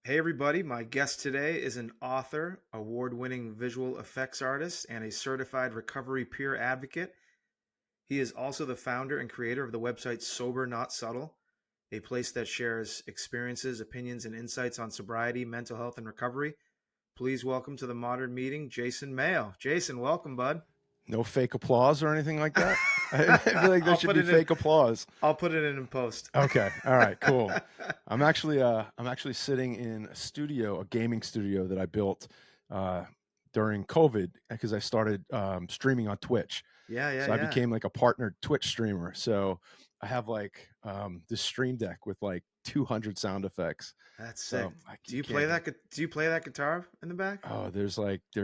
Hey, everybody. My guest today is an author, award winning visual effects artist, and a certified recovery peer advocate. He is also the founder and creator of the website Sober Not Subtle, a place that shares experiences, opinions, and insights on sobriety, mental health, and recovery. Please welcome to the modern meeting, Jason Mayo. Jason, welcome, bud. No fake applause or anything like that? I feel like there I'll should put be it in. fake applause. I'll put it in post. Okay. All right, cool. I'm actually sitting in a studio, a gaming studio that I built uh during COVID because I started streaming on Twitch. Yeah, yeah, So I yeah. became like a partnered Twitch streamer. So I have like this stream deck with like 200 sound effects. That's sick. So Do you you play can't that? get. Do you play that guitar in the back? Oh, there's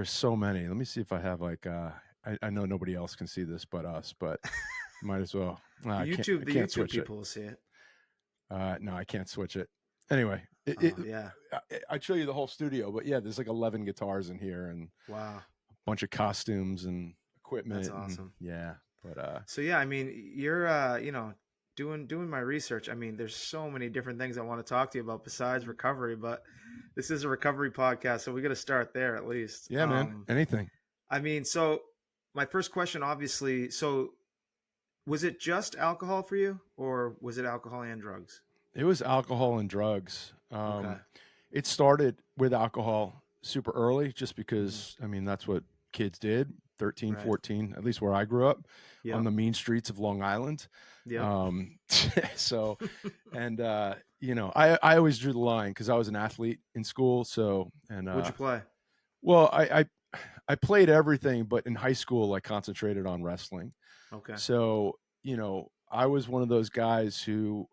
so many. Let me see if I have like I know nobody else can see this but us, but might as well. No, I can't. I The can't YouTube switch it. people will see it. No, I can't switch it. Anyway, Oh yeah. I'd show you the whole studio, but yeah, there's like 11 guitars in here and Wow. a bunch of costumes and That's equipment, and awesome. yeah. But So yeah, I mean, you're doing my research. I mean, there's so many different things I want to talk to you about besides recovery, but this is a recovery podcast, so we got to start there at least. yeah, man, anything. I mean, so my first question, obviously, so was it just alcohol for you, or was it alcohol and drugs? It was alcohol and drugs. Okay. It started with alcohol super early, just Hmm. because I mean that's what kids did. 13, Right. 14, at least where I grew up, on Yep. the mean streets of Long Island. Yep. Um, so and I always drew the line because I was an athlete in school. So and What'd you play? well, I played everything, but in high school I concentrated on wrestling. Okay. So I was one of those guys who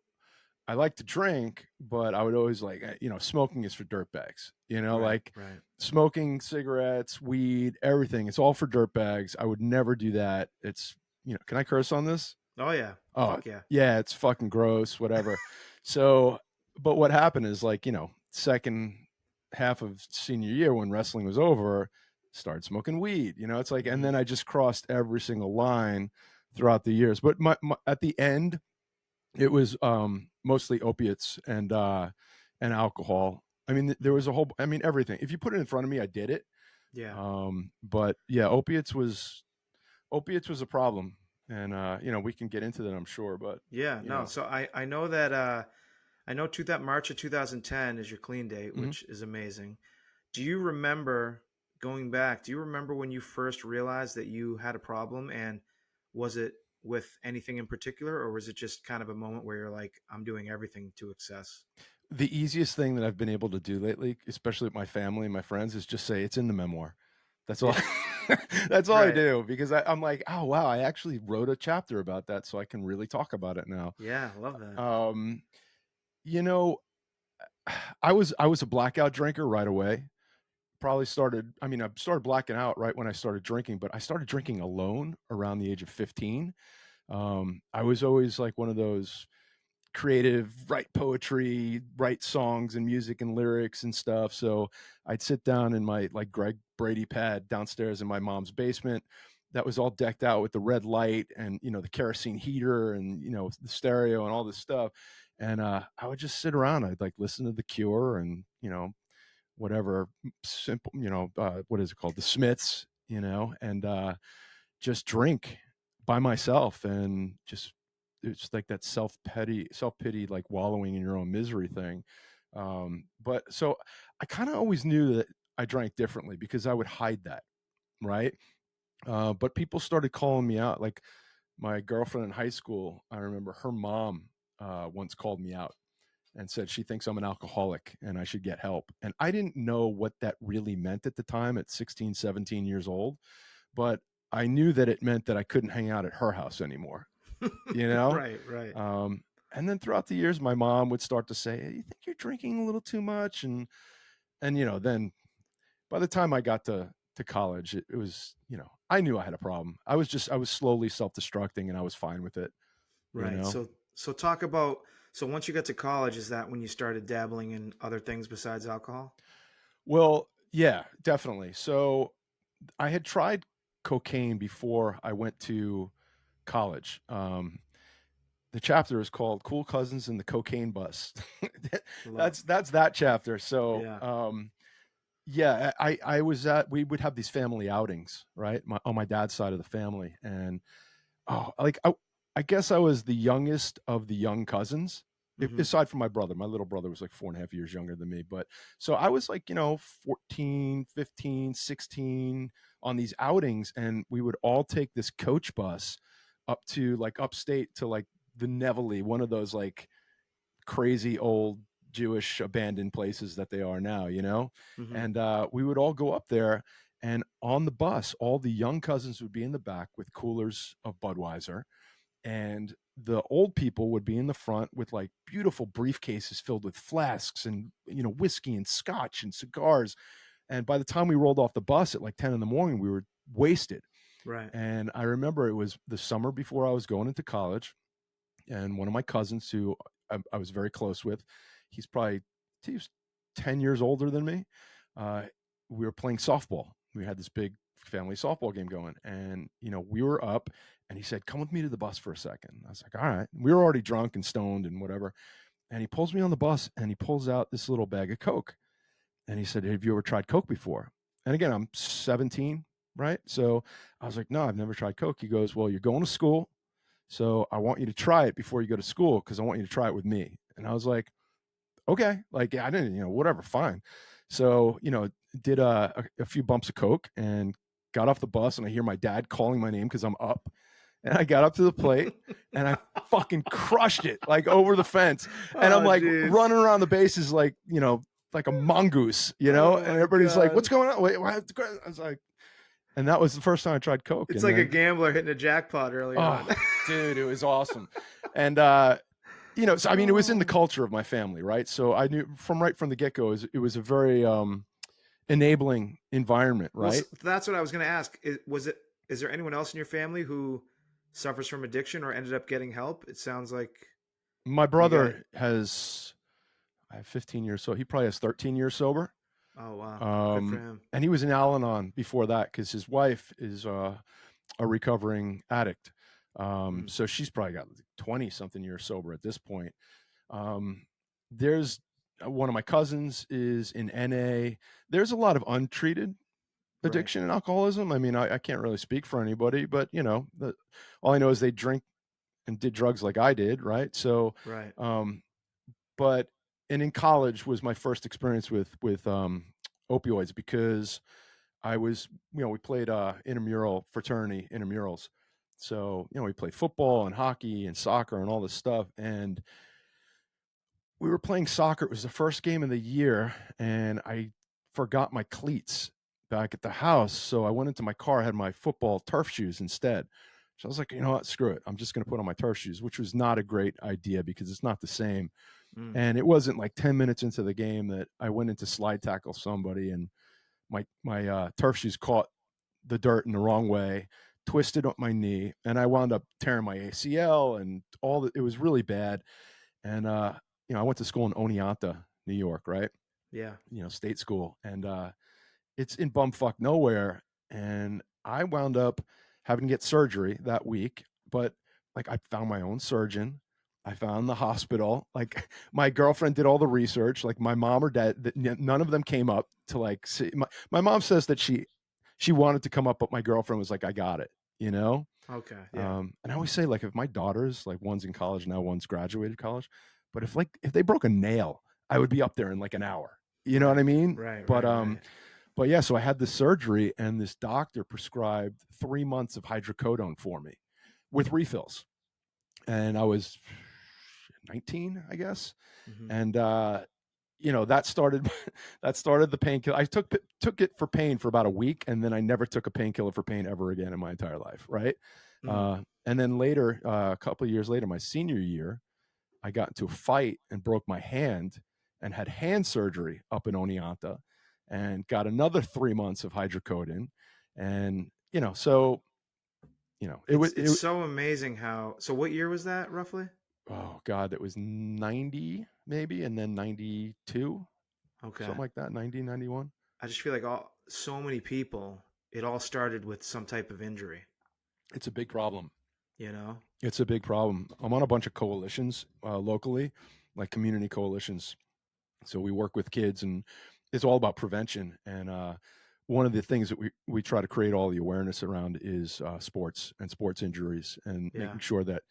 I like to drink, but I would always like, smoking is for dirtbags. Right. Like Right. smoking cigarettes, weed, everything. It's all for dirtbags. I would never do that. Can I curse on this? Oh yeah. Oh, Fuck yeah. yeah, it's fucking gross, whatever. So, but what happened is like, second half of senior year when wrestling was over, started smoking weed. It's like, and Hmm. then I just crossed every single line throughout the years. But at the end, it was mostly opiates and alcohol. I mean, there was a whole. I mean, everything. If you put it in front of me, I did it. Yeah. But yeah, opiates was a problem, and we can get into that, I'm sure. But Yeah, you no. know, So I know that I know that March of 2010 is your clean date, mhm. which is amazing. Do you remember going back? Do you remember when you first realized that you had a problem, and was it with anything in particular, or was it just kind of a moment where you're like, I'm doing everything to excess? The easiest thing that I've been able to do lately, especially with my family and my friends, is just say it's in the memoir. That's all. Yeah, That's all I right. do because I'm like, oh wow, I actually wrote a chapter about that, so I can really talk about it now. Yeah, love that. Um, you know, I was a blackout drinker right away. Probably started. I mean, I started blacking out right when I started drinking, but I started drinking alone around the age of 15. I was always like one of those creative, write poetry, write songs and music and lyrics and stuff. So I'd sit down in my like Greg Brady pad downstairs in my mom's basement that was all decked out with the red light and the kerosene heater and the stereo and all this stuff. And I would just sit around. I'd like listen to The Cure and whatever simple what is it called, The Smiths, and just drink by myself and just it's like that self pity, like wallowing in your own misery thing. But so I kind of always knew that I drank differently because I would hide that, right? But people started calling me out. Like my girlfriend in high school, I remember her mom once called me out and said she thinks I'm an alcoholic and I should get help. And I didn't know what that really meant at the time at 16, 17 years old, but I knew that it meant that I couldn't hang out at her house anymore, you know? Right, right. Um, and then throughout the years, my mom would start to say, "Hey, you think you're drinking a little too much?" And then by the time I got to college, it was, I knew I had a problem. I was slowly self-destructing and I was fine with it, you Right. know? So talk about, so once you got to college, is that when you started dabbling in other things besides alcohol? Well, yeah, definitely. So I had tried cocaine before I went to college. the chapter is called "Cool Cousins and the Cocaine Bus." Love. That's that chapter. So, Yeah. yeah, I was at we would have these family outings, right? On my dad's side of the family, and oh, like I guess I was the youngest of the young cousins, Hmm. aside from my brother. My little brother was like 4.5 years younger than me, but so I was like, 14, 15, 16 on these outings, and we would all take this coach bus up to like upstate to like the Nevele, one of those like crazy old Jewish abandoned places that they are now, Hmm. and we would all go up there. And on the bus, all the young cousins would be in the back with coolers of Budweiser, and the old people would be in the front with like beautiful briefcases filled with flasks and whiskey and scotch and cigars. And by the time we rolled off the bus at like 10 in the morning, we were wasted. Right. And I remember it was the summer before I was going into college, and one of my cousins who I was very close with, he was 10 years older than me. uh, we were playing softball. We had this big family softball game going, and we were up, and he said, come with me to the bus for a second. I was like, all right. We were already drunk and stoned and whatever, and he pulls me on the bus, and he pulls out this little bag of Coke, and he said, have you ever tried Coke before? And again, I'm 17, right? So I was like, no, I've never tried Coke. He goes, well, you're going to school, so I want you to try it before you go to school, because I want you to try it with me. And I was like, okay, like, yeah, I didn't, whatever, fine. So, did a few bumps of Coke and got off the bus, and I hear my dad calling my name because I'm up. And I got up to the plate, and I fucking crushed it like over the fence. And I'm Oh, like jeez. running around the bases like, like a mongoose, Oh and my everybody's like, what's God. going on? Wait, what? I was like, and that was the first time I tried Coke. It's And like a then, gambler hitting a jackpot early on. oh, dude, it was awesome. And, so I mean, it was in the Oh. culture of my family, right? So I knew right from the get go, it was a very enabling environment, Well, right? that's what I was going to ask. Is there anyone else in your family who suffers from addiction or ended up getting help? It sounds like My you got. brother has, I have 15 years, so he probably has 13 years sober. Oh, wow. Good for Um, him. and he was in Al-Anon before that because his wife is a recovering addict. Mm, So she's probably got 20 something years sober at this point. Um, there's one of my cousins is in NA. There's a lot of untreated right. addiction and alcoholism. I mean, I can't really speak for anybody, but all I know is they drink and did drugs like I did, right? So, Right. um, but and in college was my first experience with opioids, because I was, we played intramural fraternity intramurals. So, we played football and hockey and soccer and all this stuff. And we were playing soccer. It was the first game of the year, and I forgot my cleats back at the house. So I went into my car, I had my football turf shoes instead. So I was like, you know what, screw it. I'm just going to put on my turf shoes, which was not a great idea because it's not the same. Mm. And it wasn't like 10 minutes into the game that I went into slide tackle somebody, and my turf shoes caught the dirt in the wrong way, twisted up my knee, and I wound up tearing my ACL and it was really bad. And I went to school in Oneonta, New York, right? Yeah. State school, and it's in bumfuck nowhere. And I wound up having to get surgery that week, but like I found my own surgeon. I found the hospital. Like my girlfriend did all the research. Like my mom or dad, none of them came up to like see. My mom says that she wanted to come up, but my girlfriend was like, "I got it," you know. Okay. Yeah. And I always say, like, if my daughters, like one's in college now, one's graduated college, but if they broke a nail, I would be up there in like an hour. You know what I Right. mean? Right. But Right. Right. yeah, so I had this surgery, and this doctor prescribed 3 months of hydrocodone for me with refills, and I was 19, I guess. Hmm. And that started that started the painkiller. I took it for pain for about a week, and then I never took a painkiller for pain ever again in my entire life, right? Mm. And then later, a couple of years later, my senior year, I got into a fight and broke my hand and had hand surgery up in Oneonta, and got another 3 months of hydrocodone. And so it was It's so amazing how. So what year was that roughly? oh god, it was 90 maybe, and then 92, Okay. something like that, 90, 91. I just feel like so many people. It all started with some type of injury. It's a big problem. You know. It's a big problem. I'm on a bunch of coalitions locally, like community coalitions. So we work with kids, and it's all about prevention. And one of the things that we try to create all the awareness around is sports and sports injuries, and Yeah. making sure that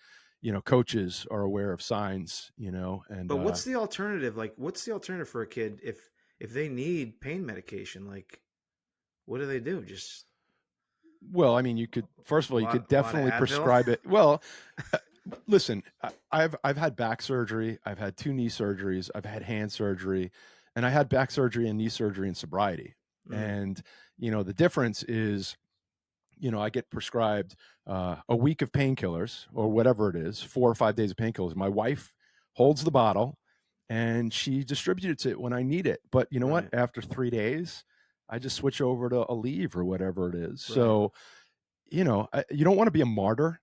coaches are aware of signs. And But what's the alternative? Like, what's the alternative for a kid if they need pain medication? Like, what do they do? Just well, I mean, you could first of all, you could a lot of definitely Advil. prescribe it. Well, uh, listen, I've had back surgery, I've had two knee surgeries, I've had hand surgery, and I had back surgery and knee surgery in sobriety. Mm, And the difference is, I get prescribed a week of painkillers or whatever it is, 4 or 5 days of painkillers. My wife holds the bottle and she distributes it when I need it. But you know what? right. After 3 days, I just switch over to a leave or whatever it is. Right. So, you don't want to be a martyr.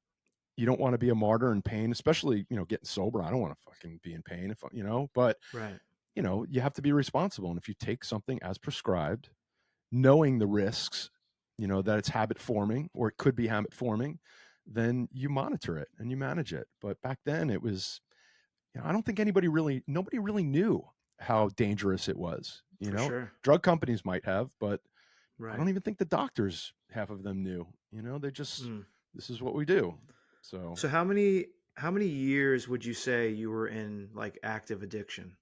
You don't want to be a martyr in pain, especially, getting sober. I don't want to fucking be in pain but Right. you have to be responsible. And if you take something as prescribed, knowing the risks, that it's habit forming or it could be habit forming, then you monitor it and you manage it. But back then it was, I don't think nobody really knew how dangerous it was. For sure. Drug companies might have, but I Right. don't even think the doctors, half of them knew. They just, Mm. this is what we do. So So how many years would you say you were in like active addiction?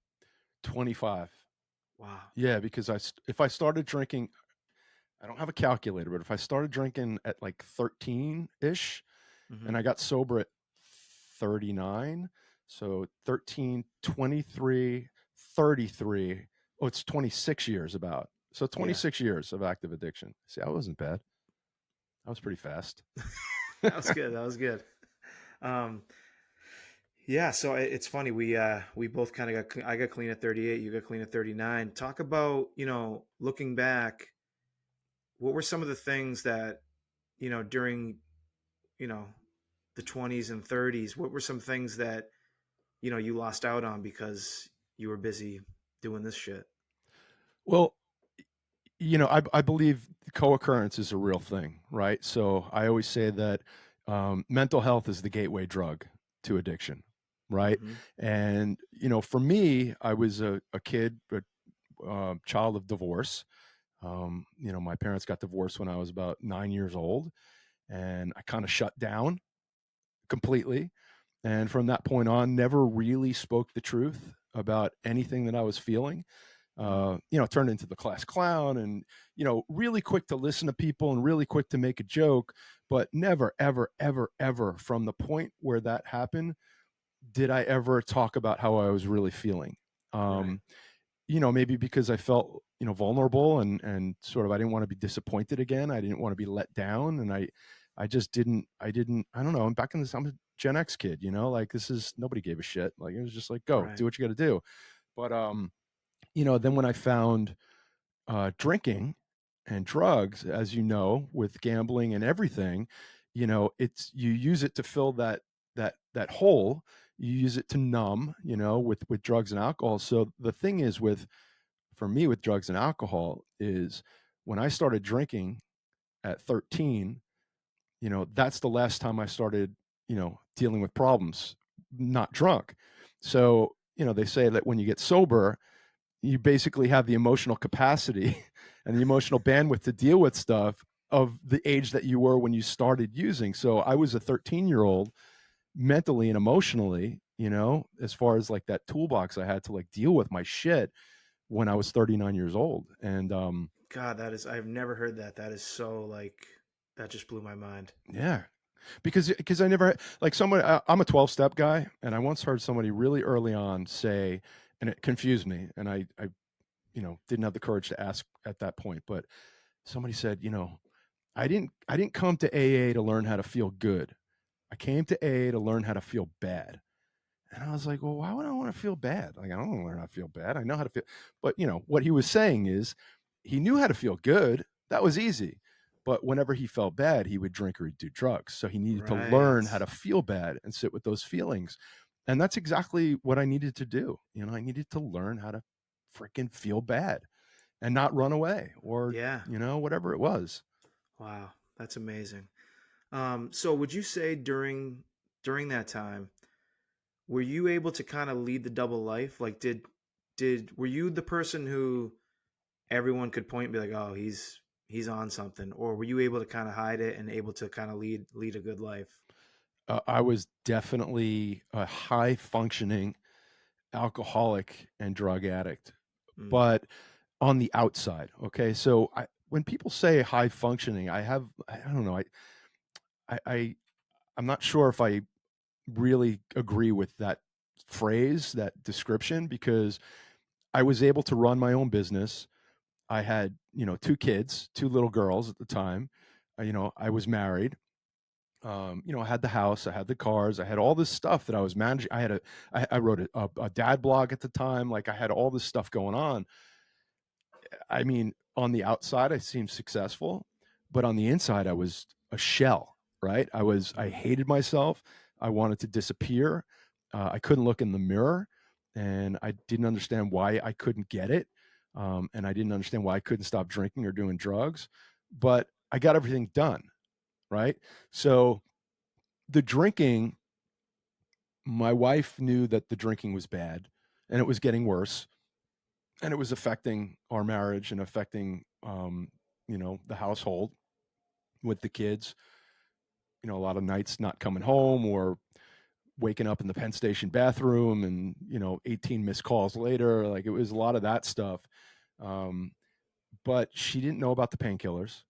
25. Wow. Yeah, because if I started drinking, I don't have a calculator, but if I started drinking at like 13 ish, Hmm. and I got sober at 39. So 13, 23, 33. Oh, it's 26 years about. So Yeah. 26 years of active addiction. See, I wasn't bad. I was pretty fast. That was good. That was good. Um, yeah. So it's funny. We both kind of I got clean at 38. You got clean at 39. Talk about looking back. What were some of the things that during you know the 20s and 30s? What were some things that you lost out on because you were busy doing this shit? Well, I believe co-occurrence is a real thing, right? So I always say that mental health is the gateway drug to addiction, right? Hmm. And for me, I was a kid, a child of divorce. My parents got divorced when I was about 9 years old, and I kind of shut down completely. And from that point on, never really spoke the truth about anything that I was feeling. Mm. Turned into the class clown, and really quick to listen to people and really quick to make a joke, but never, ever, ever, ever from the point where that happened did I ever talk about how I was really feeling. Right. Um, maybe because I felt, vulnerable, and sort of I didn't want to be disappointed again. I didn't want to be let down. And I just didn't, I don't know. I'm back in this, I'm a Gen X kid, like this is, nobody gave a shit. Like it was just like, go Right. do what you got to do. But, then when I found drinking and drugs, as with gambling and everything, it's, you use it to fill that hole. You use it to numb, with drugs and alcohol. So the thing is for me with drugs and alcohol is when I started drinking at 13, that's the last time I started, dealing with problems, not drunk. So, they say that when you get sober, you basically have the emotional capacity and the emotional bandwidth to deal with stuff of the age that you were when you started using. So I was a 13-year-old mentally and emotionally, as far as like that toolbox I had to like deal with my shit when I was 39 years old. And God, I've never heard that. That is so like that just blew my mind. yeah, because I never like someone. I'm a 12-step guy, and I once heard somebody really early on say, and it confused me, and I didn't have the courage to ask at that point, but somebody said, I didn't come to AA to learn how to feel good. I came to AA to learn how to feel bad. And I was like, well, why would I want to feel bad? Like, I don't want to learn how to feel bad. I know how to feel. But, what he was saying is he knew how to feel good. That was easy. But whenever he felt bad, he would drink or he'd do drugs. So he needed to Right. learn how to feel bad and sit with those feelings. And that's exactly what I needed to do. I needed to learn how to freaking feel bad and not run away or, Yeah. whatever it was. Wow. That's amazing. So would you say during that time, were you able to kind of lead the double life? Like, did were you the person who everyone could point and be like, oh, he's on something, or were you able to kind of hide it and able to kind of lead a good life? I was definitely a high functioning alcoholic and drug addict, Mm, but on the outside. Okay, so when people say high functioning, I don't know, I I'm not sure if I really agree with that phrase, that description, because I was able to run my own business. I had, two kids, two little girls at the time. I was married. I had the house, I had the cars, I had all this stuff that I was managing. I wrote a dad blog at the time. Like I had all this stuff going on. I mean, on the outside, I seemed successful, but on the inside, I was a shell, right? I mm, hated myself. I wanted to disappear. I couldn't look in the mirror, and I didn't understand why I couldn't get it. And I didn't understand why I couldn't stop drinking or doing drugs, but I got everything done, right? So the drinking, my wife knew that the drinking was bad and it was getting worse and it was affecting our marriage and affecting the household with the kids. A lot of nights not coming home or waking up in the Penn Station bathroom and 18 missed calls later. Like it was a lot of that stuff. um, but she didn't know about the painkillers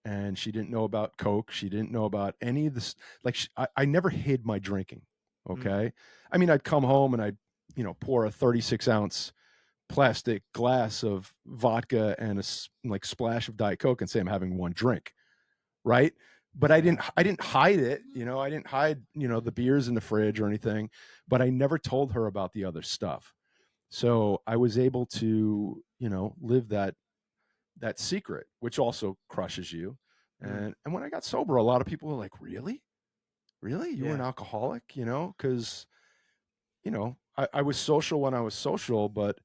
and she didn't know about coke. She didn't know about any of this. Like I never hid my drinking. mm, Okay, I mean, I'd come home and I'd pour a 36-ounce plastic glass of vodka and like splash of Diet Coke and say I'm having one drink, right? But I yeah. didn't hide it. I didn't hide the beers in the fridge or anything. But I never told her about the other stuff. So I was able to live that secret, which also crushes you. Mm, And when I got sober, a lot of people were like, "Really, really, you were an yeah. alcoholic?" Because I was social when I was social, but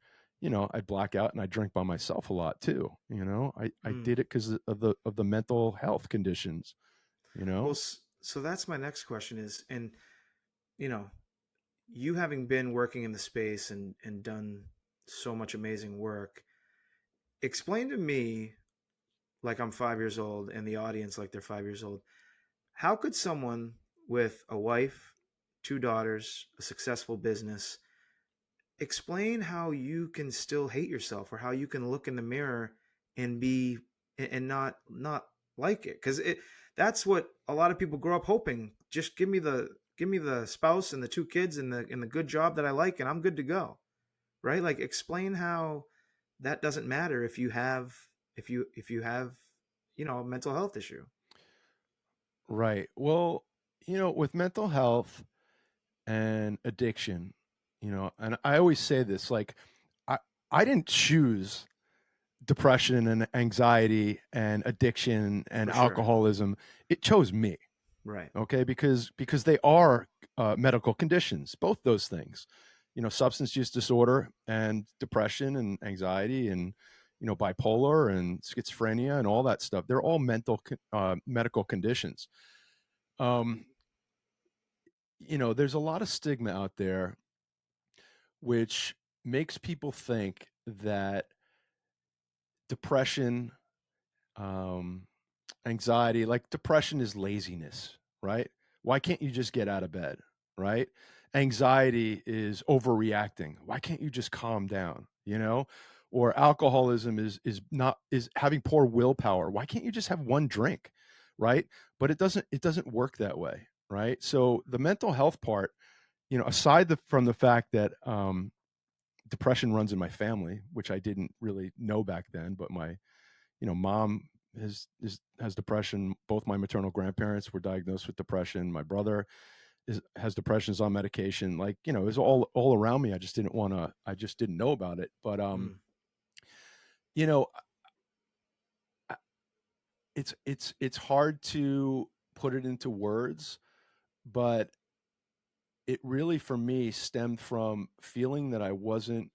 I'd black out and I drink by myself a lot too. I Mm. did it because of the mental health conditions. You Well, know, so that's my next question is, and you know, you having been working in the space and done so much amazing work, explain to me, like I'm 5 years old, and the audience like they're 5 years old, how could someone with a wife, two daughters, a successful business, explain how you can still hate yourself or how you can look in the mirror and be and not like it? Because it that's what a lot of people grow up hoping. Just give me the spouse and the two kids and the good job that I like, and I'm good to go. Right? Like, explain how that doesn't matter if you have a mental health issue. right? Well, with mental health and addiction, and I always say this, like, I I didn't choose depression and anxiety and addiction and For sure. alcoholism. It chose me. Right. Okay, because they are medical conditions, both those things. Substance use disorder and depression and anxiety and bipolar and schizophrenia and all that stuff. They're all medical conditions. um there's a lot of stigma out there which makes people think that depression, um anxiety, like depression is laziness, right? Why can't you just get out of bed, right? Anxiety is overreacting. Why can't you just calm down, Or alcoholism is having poor willpower. Why can't you just have one drink, right? But it doesn't work that way, right? So the mental health part, aside from the fact that depression runs in my family, which I didn't really know back then, but my mom has depression. Both my maternal grandparents were diagnosed with depression. My brother has depression, is on medication. Like, it was all around me. I just didn't know about it. But Mm, you know, I- it's hard to put it into words, but it really for me stemmed from feeling that I wasn't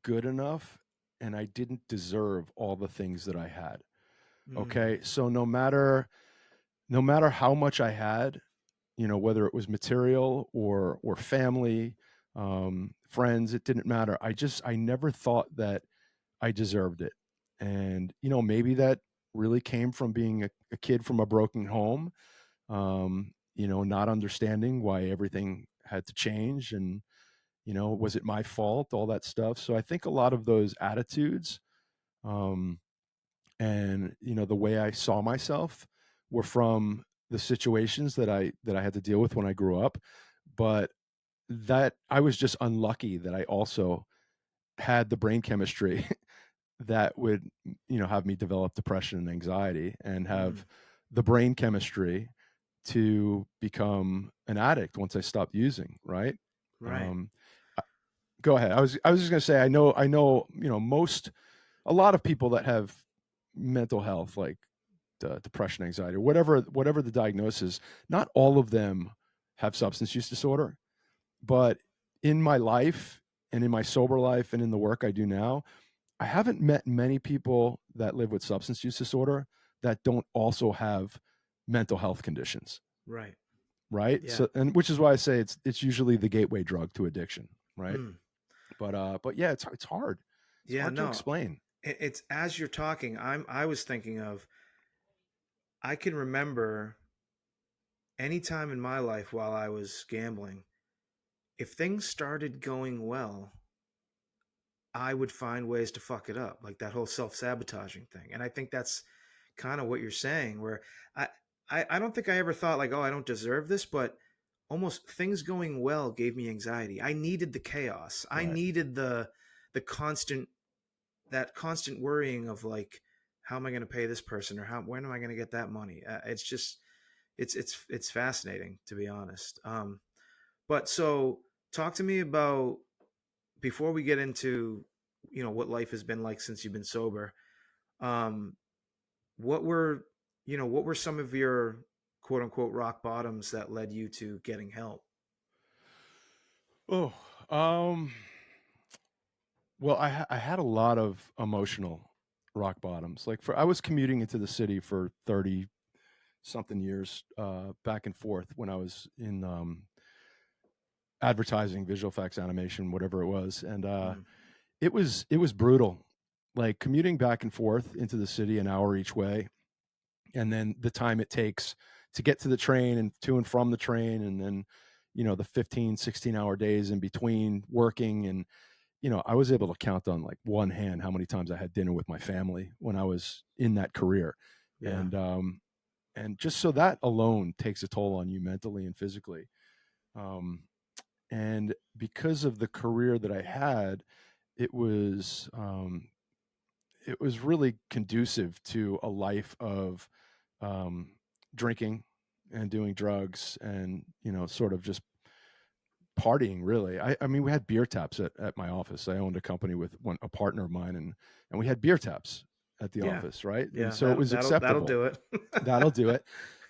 good enough and I didn't deserve all the things that I had. mm, Okay? So no matter how much I had, whether it was material or family, friends, it didn't matter. I never thought that I deserved it. And, maybe that really came from being a kid from a broken home, not understanding why everything had to change and, was it my fault, all that stuff. So I think a lot of those attitudes, um, and, the way I saw myself were from the situations that I had to deal with when I grew up. But that I was just unlucky that I also had the brain chemistry that would, have me develop depression and anxiety and Mm, have the brain chemistry to become an addict once I stopped using, right? right. Um, uh, Go ahead. I was just gonna say I know, most a lot of people that have mental health, like, depression, anxiety, or whatever the diagnosis, not all of them have substance use disorder. But in my life and in my sober life and in the work I do now, I haven't met many people that live with substance use disorder that don't also have mental health conditions, Right. right? Yeah. So, and which is why I say it's usually the gateway drug to addiction, right? Mm. But yeah, it's hard. It's Yeah, hard to no. explain. It's as you're talking, I was thinking of I can remember any time in my life while I was gambling, if things started going well, I would find ways to fuck it up, like that whole self-sabotaging thing. And I think that's kind of what you're saying, where I, I don't think I ever thought like, oh, I don't deserve this, but almost things going well gave me anxiety. I needed the chaos. I Right. needed the constant that constant worrying of like, how am I going to pay this person or how when am I going to get that money? It's just it's fascinating to be honest. But so talk to me about before we get into what life has been like since you've been sober. Um, what were what were some of your quote unquote rock bottoms that led you to getting help? Oh, um, well, I had a lot of emotional rock bottoms. Like, I was commuting into the city for 30 something years, back and forth when I was in, advertising, visual effects, animation, whatever it was, and, Mm, it was brutal. Like, commuting back and forth into the city an hour each way, and then the time it takes to get to the train and to and from the train, and then, the 15, 16-hour days in between working. And, I was able to count on, like, one hand how many times I had dinner with my family when I was in that career. yeah. And just so that alone takes a toll on you mentally and physically. Um, and because of the career that I had, it was um, it was really conducive to a life of, um, drinking and doing drugs and, sort of just partying. Really, I mean, we had beer taps at my office. I owned a company with a partner of mine, and we had beer taps at the Yeah. office, right? And Yeah, so it was that'll acceptable. do it. That'll do it.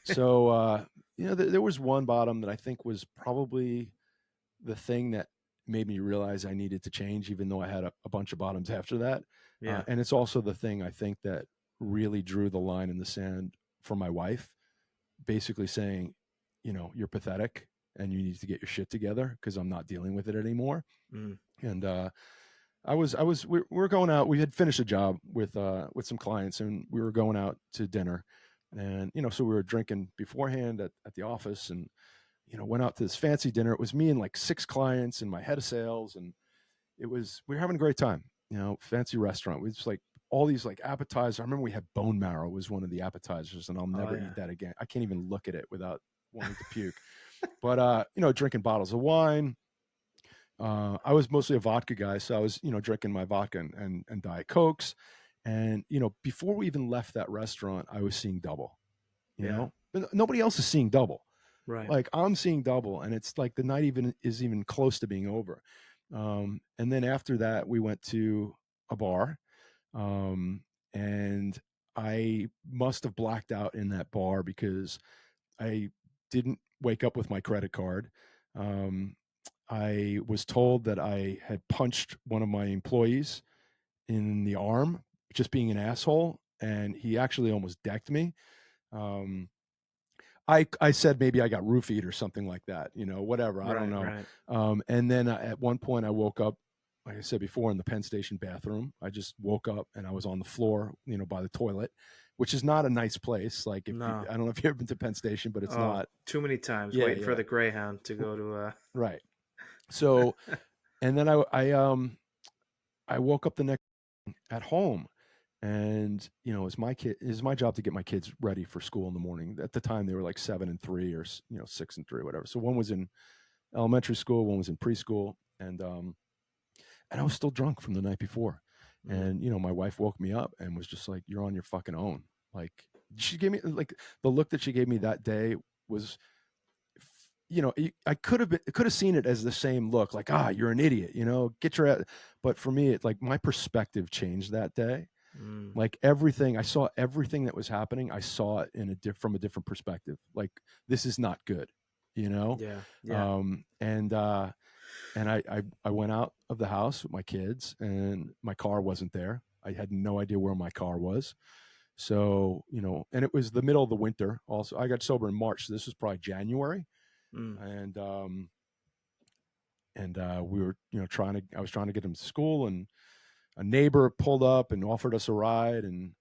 So, there was one bottom that I think was probably the thing that made me realize I needed to change, even though I had a bunch of bottoms after that. Yeah. And it's also the thing I think that really drew the line in the sand for my wife, basically saying, you're pathetic and you need to get your shit together because I'm not dealing with it anymore. Mm, And we were going out. We had finished a job with some clients, and we were going out to dinner. And, so we were drinking beforehand at the office, and, went out to this fancy dinner. It was me and like six clients and my head of sales, and we were having a great time. Fancy restaurant. We just like all these like appetizers. I remember we had bone marrow was one of the appetizers, and I'll oh never yeah. eat that again. I can't even look at it without wanting to puke. But drinking bottles of wine. I was mostly a vodka guy, so I was, drinking my vodka and Diet Cokes. And, before we even left that restaurant, I was seeing double, Yeah. But nobody else is seeing double. Right. Like, I'm seeing double, and it's like the night even close to being over. And then after that, we went to a bar, um, and I must have blacked out in that bar because I didn't wake up with my credit card. Um, I was told that I had punched one of my employees in the arm, just being an asshole, and he actually almost decked me. Um, I said maybe I got roofied or something like that, whatever, I don't Right, know. right. And then, at one point, I woke up, like I said before, in the Penn Station bathroom. I just woke up and I was on the floor, by the toilet, which is not a nice place. Like, if you No. I don't know if you've ever been to Penn Station, but it's Oh, not. too many times Yeah, waiting for yeah. the Greyhound to R go to, Right. So, and then I woke up the next at home, and it's my job to get my kids ready for school in the morning. At the time, they were like 7 and 3, or 6 and 3, whatever. So one was in elementary school, one was in preschool, and I was still drunk from the night before. mm, And my wife woke me up and was just like, "You're on your fucking own." Like, she gave me, like, the look that she gave me that day was, I could have seen it as the same look, like, you're an idiot, get your but for me, it, like, my perspective changed that day. mm, Like, I saw everything that was happening. I saw it from a different perspective. Like, this is not good, you know? yeah, yeah. And I went out of the house with my kids, and my car wasn't there. I had no idea where my car was. So, and it was the middle of the winter. Also, I got sober in March, so this was probably January. Mm, And we were, I was trying to get him to school, and a neighbor pulled up and offered us a ride. And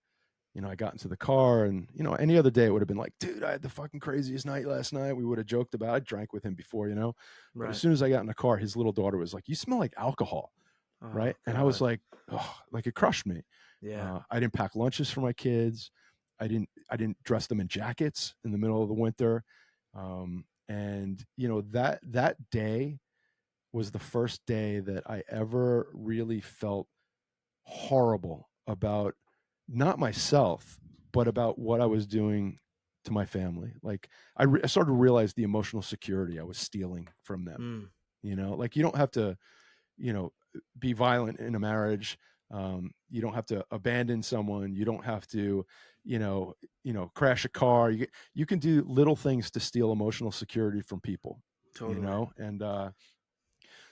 I got into the car, and any other day it would have been like, dude, I had the fucking craziest night last night. We would have joked about. I drank with him before, but as right. soon as I got in the car, his little daughter was like, "You smell like alcohol." Oh, Right. And I was God. like, oh, like, it crushed me. Yeah. I didn't pack lunches for my kids. I didn't dress them in jackets in the middle of the winter. And that day was the first day that I ever really felt horrible about, not myself, but about what I was doing to my family. Like, I started to realize the emotional security I was stealing from them. Mm, Like, you don't have to, you know, be violent in a marriage. You don't have to abandon someone. You don't have to, crash a car. You can do little things to steal emotional security from people. totally. And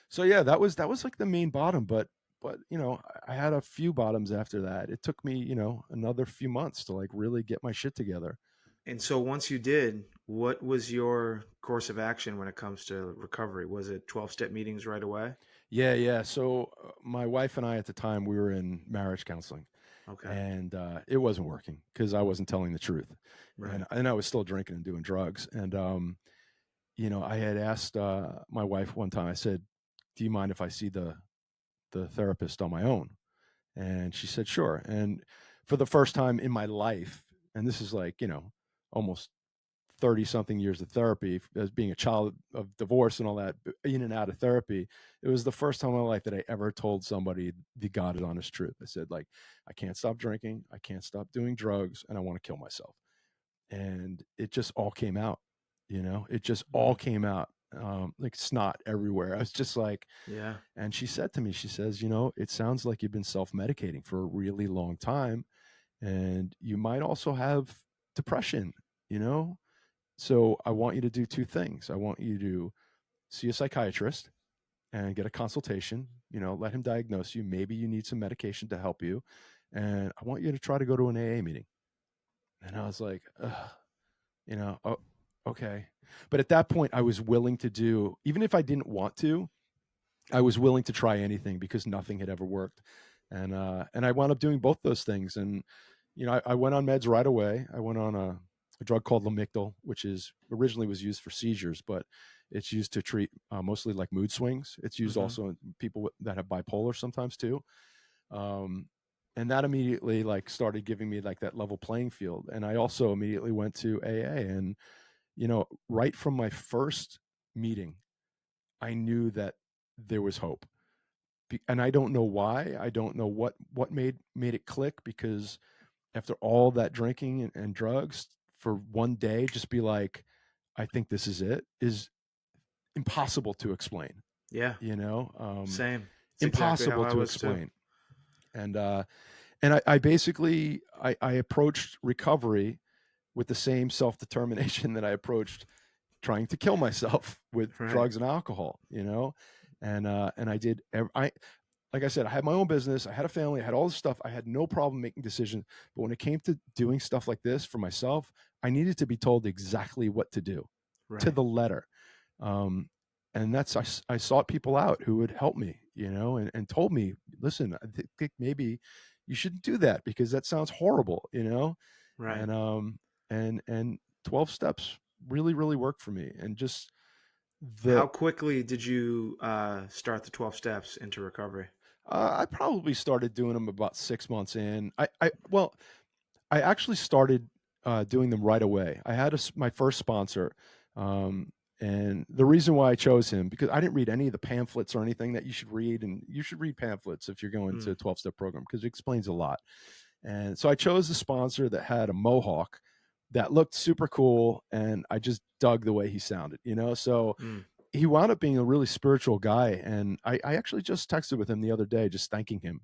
so yeah, that was like the main bottom. But I had a few bottoms after that. It took me, another few months to, like, really get my shit together. And so once you did, what was your course of action when it comes to recovery? Was it 12-step meetings right away? Yeah, yeah. So, my wife and I, at the time, we were in marriage counseling, Okay. and it wasn't working because I wasn't telling the truth, Right. and I was still drinking and doing drugs. And I had asked, my wife one time. I said, "Do you mind if I see the therapist on my own?" And she said, "Sure." And for the first time in my life, and this is like, almost 30 something years of therapy, as being a child of divorce and all that, in and out of therapy, it was the first time in my life that I ever told somebody the God is honest truth. I said, like, I can't stop drinking, I can't stop doing drugs, and I want to kill myself. And it just all came out, it just all Mm, came out, like snot everywhere. I was just like, yeah. and she said to me, she says, "It sounds like you've been self-medicating for a really long time, and you might also have depression, you know? So I want you to do two things. I want you to see a psychiatrist and get a consultation, let him diagnose you. Maybe you need some medication to help you. And I want you to try to go to an AA meeting." And I was like, ugh, oh, okay. But at that point, I was willing to do, even if I didn't want to, I was willing to try anything because nothing had ever worked. And I wound up doing both those things. And I went on meds right away. I went on a drug called Lamictal, which is originally was used for seizures, but it's used to treat, mostly, like, mood swings. It's used Hmm. also in people that have bipolar sometimes too. Um, and that immediately, like, started giving me, like, that level playing field. And I also immediately went to AA. And right from my first meeting, I knew that there was hope. And I don't know why. I don't know what made it click, because after all that drinking and drugs, for one day, just be like, I think this is it, is impossible to explain. Yeah. You know, Same. It's exactly how impossible I to was too. explain. And I basically, I approached recovery with the same self determination that I approached trying to kill myself with Right. drugs and alcohol. And I did. I Like I said, I had my own business, I had a family, I had all this stuff. I had no problem making decisions. But when it came to doing stuff like this for myself, I needed to be told exactly what to do to Right. the letter. Um, and I sought people out who would help me, and told me, listen, think maybe you shouldn't do that because that sounds horrible, Right. and and 12 steps really, really worked for me. And just the How quickly did you start the 12 steps into recovery? I probably started doing them about 6 months in. Well, I actually started doing them right away. I had my first sponsor, um, and the reason why I chose him because I didn't read any of the pamphlets or anything that you should read, and you should read pamphlets if you're going to Mm, a 12-step program because it explains a lot. And so I chose a sponsor that had a mohawk that looked super cool, and I just dug the way he sounded. So mm. he wound up being a really spiritual guy, and I actually just texted with him the other day, just thanking him,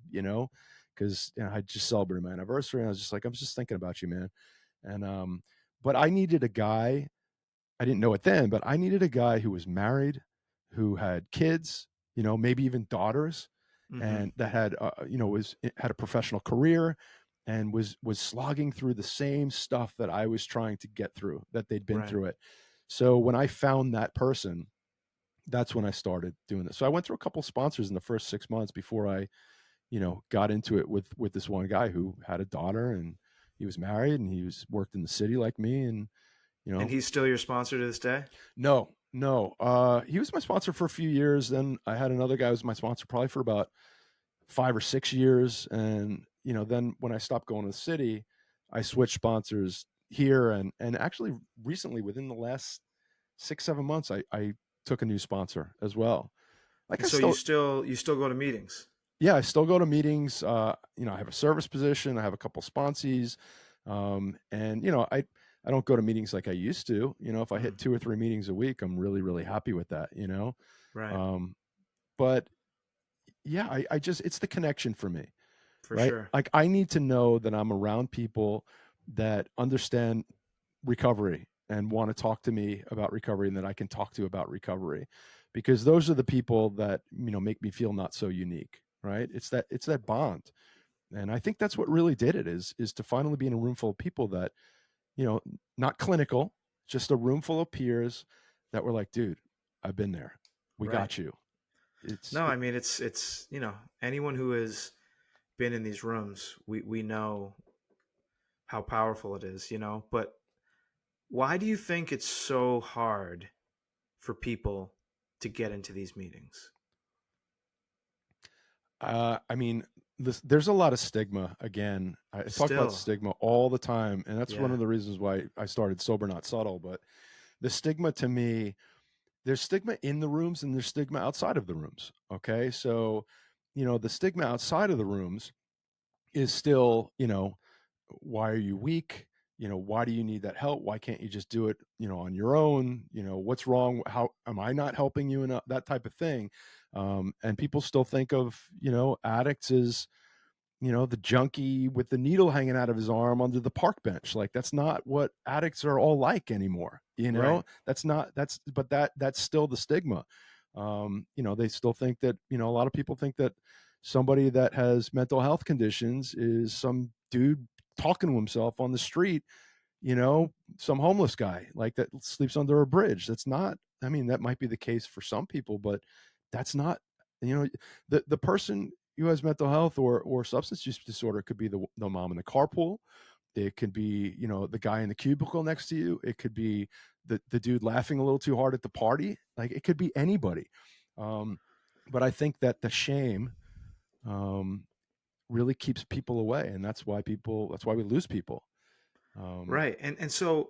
because I just celebrated my anniversary, and I was just like, I was just thinking about you, man. And but I needed a guy. I didn't know it then, but I needed a guy who was married, who had kids, maybe even daughters, Mm-hmm. and that had had a professional career, and was slogging through the same stuff that I was trying to get through, that they'd been Right. through it. So when I found that person, that's when I started doing this. So I went through a couple sponsors in the first 6 months before I, got into it with this one guy who had a daughter, and he was married, and he was worked in the city like me. And, you And know, he's still your sponsor to this day? no, no, he was my sponsor for a few years. Then I had another guy who was my sponsor probably for about 5 or 6 years. And, then when I stopped going to the city, I switched sponsors here. And actually recently within the last 6, 7 months, I took a new sponsor as well. Like And I so still you still go to meetings? Yeah, I still go to meetings. I have a service position. I have a couple sponsees, and I don't go to meetings like I used to. If I Mm, hit 2 or 3 meetings a week, I'm really, really happy with that. right. Um, but yeah, I just it's the connection for me, For right? sure. Like I need to know that I'm around people that understand recovery and want to talk to me about recovery, and that I can talk to about recovery, because those are the people that make me feel not so unique, right? It's that bond. And I think that's what really did it, is to finally be in a room full of people that, you know not clinical, just a room full of peers that were like, dude, I've been there, we Right. got you. it's No, it, I mean it's anyone who has been in these rooms, we know how powerful it is, but why do you think it's so hard for people to get into these meetings? I mean, there's a lot of stigma. Again, I talk about Still. stigma all the time, and that's one Yeah. of the reasons why I started Sober Not Subtle. But the stigma, to me, there's stigma in the rooms and there's stigma outside of the rooms. Okay. So, the stigma outside of the rooms is still, why are you weak? Why do you need that help? Why can't you just do it, on your own? What's wrong? How am I not helping you? And that type of thing. And people still think of, addicts as, the junkie with the needle hanging out of his arm under the park bench. Like that's not what addicts are all like anymore. Right. That's not but that's still the stigma. They still think that, a lot of people think that somebody that has mental health conditions is some dude talking to himself on the street, some homeless guy like that sleeps under a bridge. That's not, I mean, that might be the case for some people, but that's not, you know, the person who has mental health or substance use disorder could be the mom in the carpool. It could be, the guy in the cubicle next to you. It could be the dude laughing a little too hard at the party. Like it could be anybody. Um, but I think that the shame, um, really keeps people away, and that's why we lose people. Um, Right. And so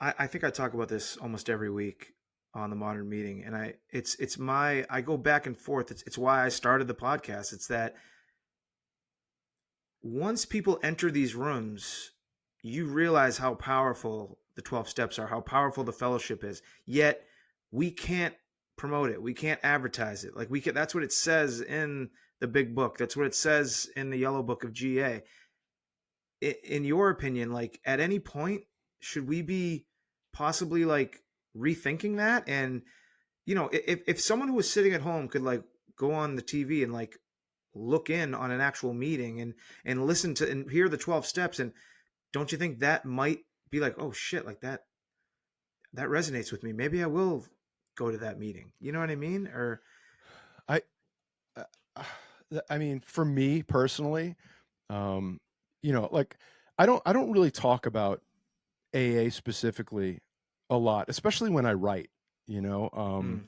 I think I talk about this almost every week on the modern meeting, and I go back and forth. It's why I started the podcast. It's that once people enter these rooms, you realize how powerful the 12 steps are, how powerful the fellowship is. Yet we can't promote it. We can't advertise it. Like that's what it says in the big book. That's what it says in the yellow book of GA. In your opinion, like at any point, should we be possibly like rethinking that? And if someone who was sitting at home could like go on the TV and like look in on an actual meeting and listen to and hear the 12 steps and don't you think that might be like, oh shit, like that resonates with me. Maybe I will go to that meeting. You know what I mean? Or I uh, I mean, for me personally, um, like I don't really talk about AA specifically a lot, especially when I write, you know, mm,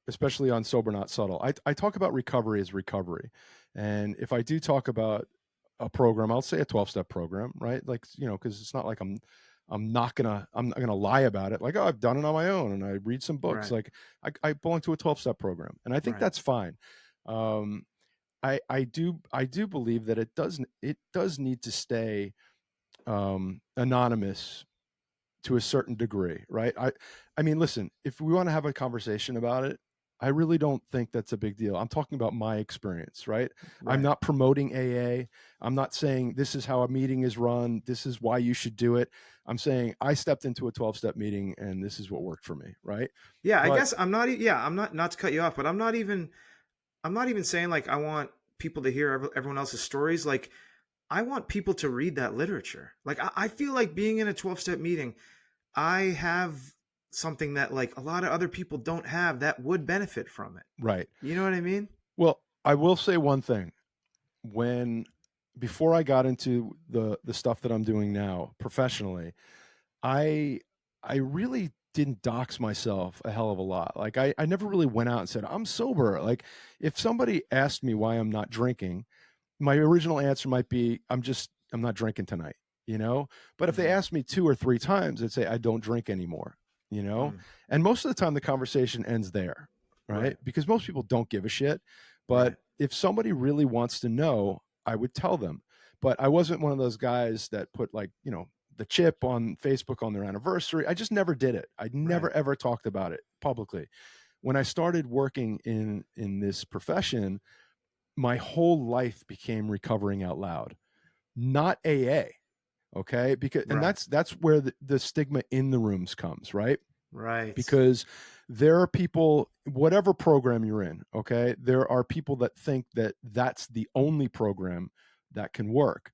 especially on Sober Not Subtle. I talk about recovery as recovery. And if I do talk about a program, I'll say a 12-step program, right? Like, because it's not like I'm not gonna lie about it. Like, oh, I've done it on my own and I read some books. right, Like I belong to a 12-step program. And I think right. that's fine. Um, I do believe that it does need to stay anonymous to a certain degree, right? I mean, listen, if we want to have a conversation about it, I really don't think that's a big deal. I'm talking about my experience, right? I'm Right. not promoting AA. I'm not saying this is how a meeting is run. This is why you should do it. I'm saying I stepped into a 12-step meeting and this is what worked for me, right? Yeah, I But guess I'm not. Yeah, I'm not to cut you off, but I'm not even. I'm not even saying like I want people to hear everyone else's stories. Like I want people to read that literature. Like I feel like being in a 12-step meeting, I have something that like a lot of other people don't have that would benefit from it. right. You know what I mean? Well, I will say one thing. When Before I got into the stuff that I'm doing now professionally, I I really didn't dox myself a hell of a lot. Like I never really went out and said, I'm sober. Like if somebody asked me why I'm not drinking, my original answer might be, I'm not drinking tonight, you know? But if they Mm-hmm. asked me 2 or 3 times, I'd say I don't drink anymore, you know? Mm, And most of the time the conversation ends there, right? right. Because most people don't give a shit. But Right. if somebody really wants to know, I would tell them. But I wasn't one of those guys that put like, the chip on Facebook on their anniversary. I just never did it. I Right. never ever talked about it publicly. When I started working in this profession, my whole life became recovering out loud, not AA. Okay. Because, and Right. that's where the stigma in the rooms comes, right? Right. Because there are people, whatever program you're in, okay, there are people that think that that's the only program that can work.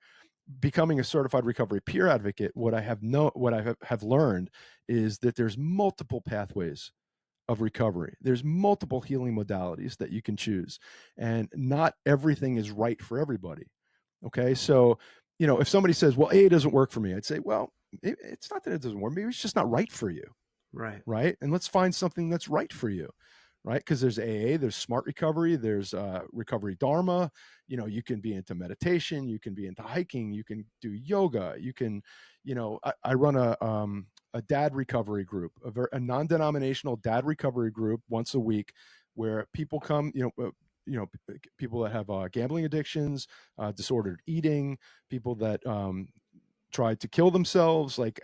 Becoming a certified recovery peer advocate, what I have learned is that there's multiple pathways of recovery. There's multiple healing modalities that you can choose, and not everything is right for everybody. Okay. So, if somebody says, well, A doesn't work for me, I'd say, well, it's not that it doesn't work. Maybe it's just not right for you. Right. Right. And let's find something that's right for you. Right. Because there's AA, there's smart recovery, there's recovery Dharma. You can be into meditation, you can be into hiking, you can do yoga, you can, I run a dad recovery group, a non-denominational dad recovery group once a week, where people come, people that have gambling addictions, disordered eating, people that tried to kill themselves, like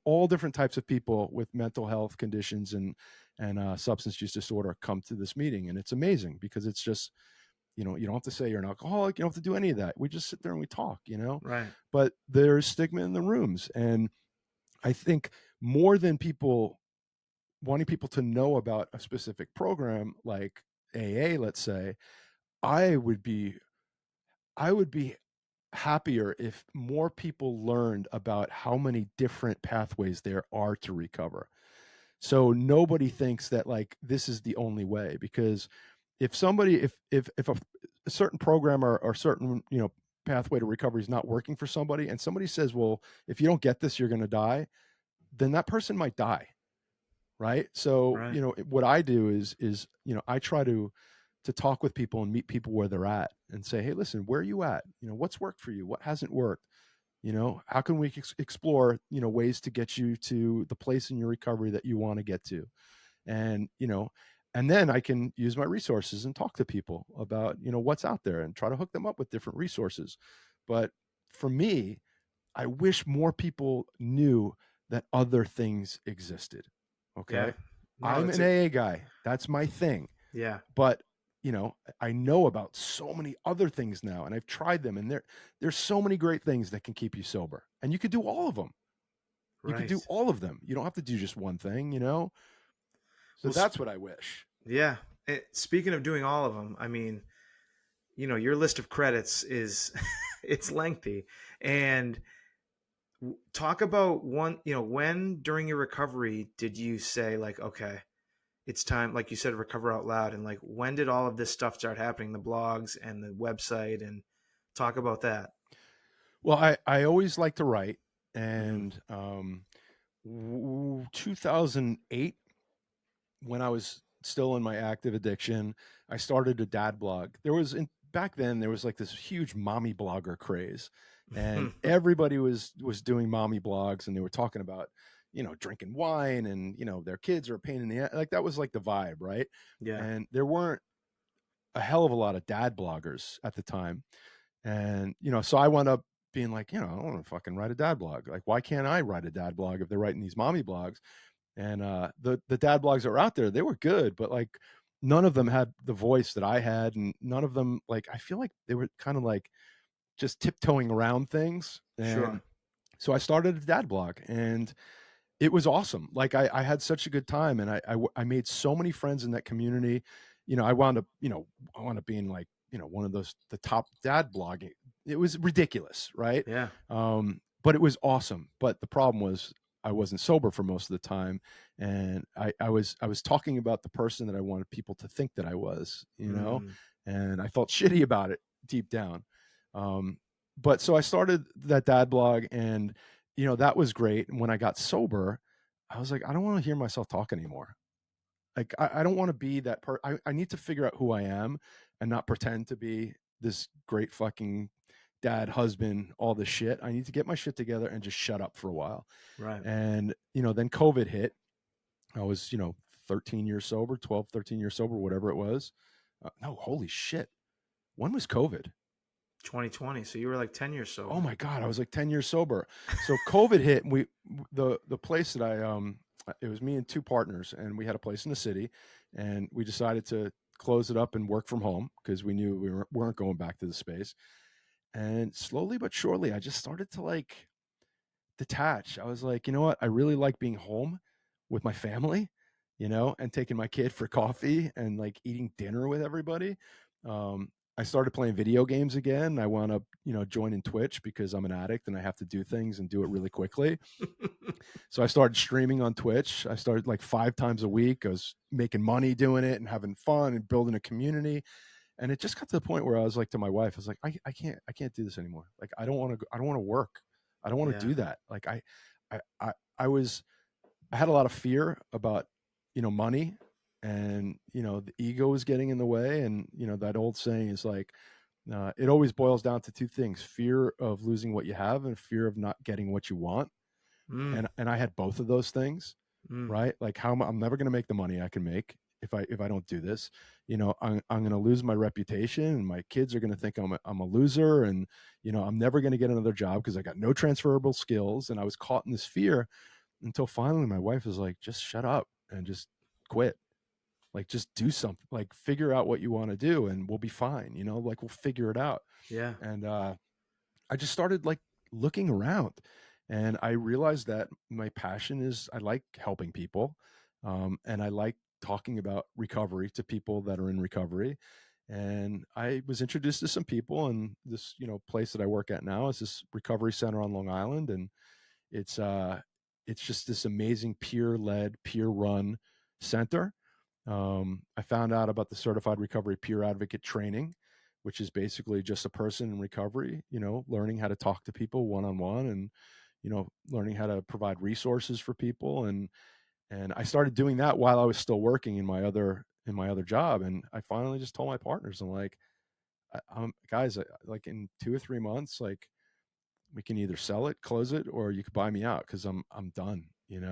all different types of people with mental health conditions and substance use disorder come to this meeting, and it's amazing because it's just, you don't have to say you're an alcoholic, you don't have to do any of that. We just sit there and we talk. Right. But there's stigma in the rooms, and I think more than people wanting people to know about a specific program like AA, let's say, I would be I would be happier if more people learned about how many different pathways there are to recover. So nobody thinks that like this is the only way, because if somebody if a certain program or certain, pathway to recovery is not working for somebody, and somebody says, well, if you don't get this you're going to die, then that person might die, right? So, Right. what I do is, I try to talk with people and meet people where they're at and say, hey, listen, where are you at? What's worked for you? What hasn't worked? How can we explore, ways to get you to the place in your recovery that you want to get to? And, and then I can use my resources and talk to people about, what's out there and try to hook them up with different resources. But for me, I wish more people knew that other things existed. Yeah. Okay. No, I'm that's an a AA guy. That's my thing. yeah. But, I know about so many other things now, and I've tried them, and there's so many great things that can keep you sober. And you could do all of them. You could do Right. all of them. You don't have to do just one thing. So Well, that's what I wish. yeah. Speaking of doing all of them, I mean, your list of credits is it's lengthy, and Talk about one, when during your recovery did you say like, okay, it's time, like you said, recover out loud, and like when did all of this stuff start happening, the blogs and the website, and talk about that. Well, I always like to write, Hmm. and 2008, when I was still in my active addiction, I started a dad blog. Back then there was like this huge mommy blogger craze, and everybody was doing mommy blogs, and they were talking about drinking wine, and their kids are a pain in the ass. Like that was like the vibe, right? Yeah, And there weren't a hell of a lot of dad bloggers at the time. And, so I wound up being like, I don't want to fucking write a dad blog. Like, why can't I write a dad blog if they're writing these mommy blogs? And the dad blogs that were out there, they were good, but like none of them had the voice that I had, and none of them, like, I feel like they were kind of like just tiptoeing around things. And sure. so I started a dad blog, and it was awesome. Like I had such a good time, and I made so many friends in that community. I wound up being like, one of the top dad blogging. It was ridiculous, right? Yeah. But it was awesome. But the problem was I wasn't sober for most of the time, and I was talking about the person that I wanted people to think that I was, Mm, and I felt shitty about it deep down. Um, but so I started that dad blog, and that was great. And when I got sober, I was like, I don't want to hear myself talk anymore. Like, I don't want to be that I need to figure out who I am and not pretend to be this great fucking dad, husband, all this shit. I need to get my shit together and just shut up for a while. right. And, then COVID hit. I was, 13 years sober, 12, 13 years sober, whatever it was. No, holy shit. When was COVID? 2020. So you were like 10 years Oh sober. my god, I was like 10 years sober. So COVID hit, and the place that it was me and two partners, and we had a place in the city, and we decided to close it up and work from home because we knew weren't going back to the space. And slowly but surely I just started to like detach. I was like, you know what? I really like being home with my family, and taking my kid for coffee and like eating dinner with everybody. I started playing video games again. I wound up, joining Twitch because I'm an addict and I have to do things and do it really quickly. So I started streaming on Twitch. I started like 5 times a week. I was making money doing it and having fun and building a community. And it just got to the point where I was like to my wife, I was like, I can't do this anymore. Like, I don't want to work. I don't want to Yeah. do that. Like I, I, I was, I had a lot of fear about, money, and, the ego was getting in the way. And, that old saying is like, it always boils down to two things: fear of losing what you have and fear of not getting what you want. Mm, And I had both of those things, mm, right? Like, I'm never going to make the money I can make if I don't do this. I'm going to lose my reputation, and my kids are going to think I'm a loser, and I'm never going to get another job because I got no transferable skills. And I was caught in this fear until finally my wife was like, just shut up and just quit. Like, just do something, like figure out what you want to do and we'll be fine, like we'll figure it out. yeah. And I just started like looking around, and I realized that my passion is I like helping people. And I like talking about recovery to people that are in recovery. And I was introduced to some people, and this, place that I work at now is this recovery center on Long Island. And it's uh it's just this amazing peer led, peer run center. I found out about the certified recovery peer advocate training, which is basically just a person in recovery, learning how to talk to people one on one, and learning how to provide resources for people. And I started doing that while I was still working in my other job. And I finally just told my partners, I'm like, guys, like in 2 or 3 months, like we can either sell it, close it, or you could buy me out because I'm done. And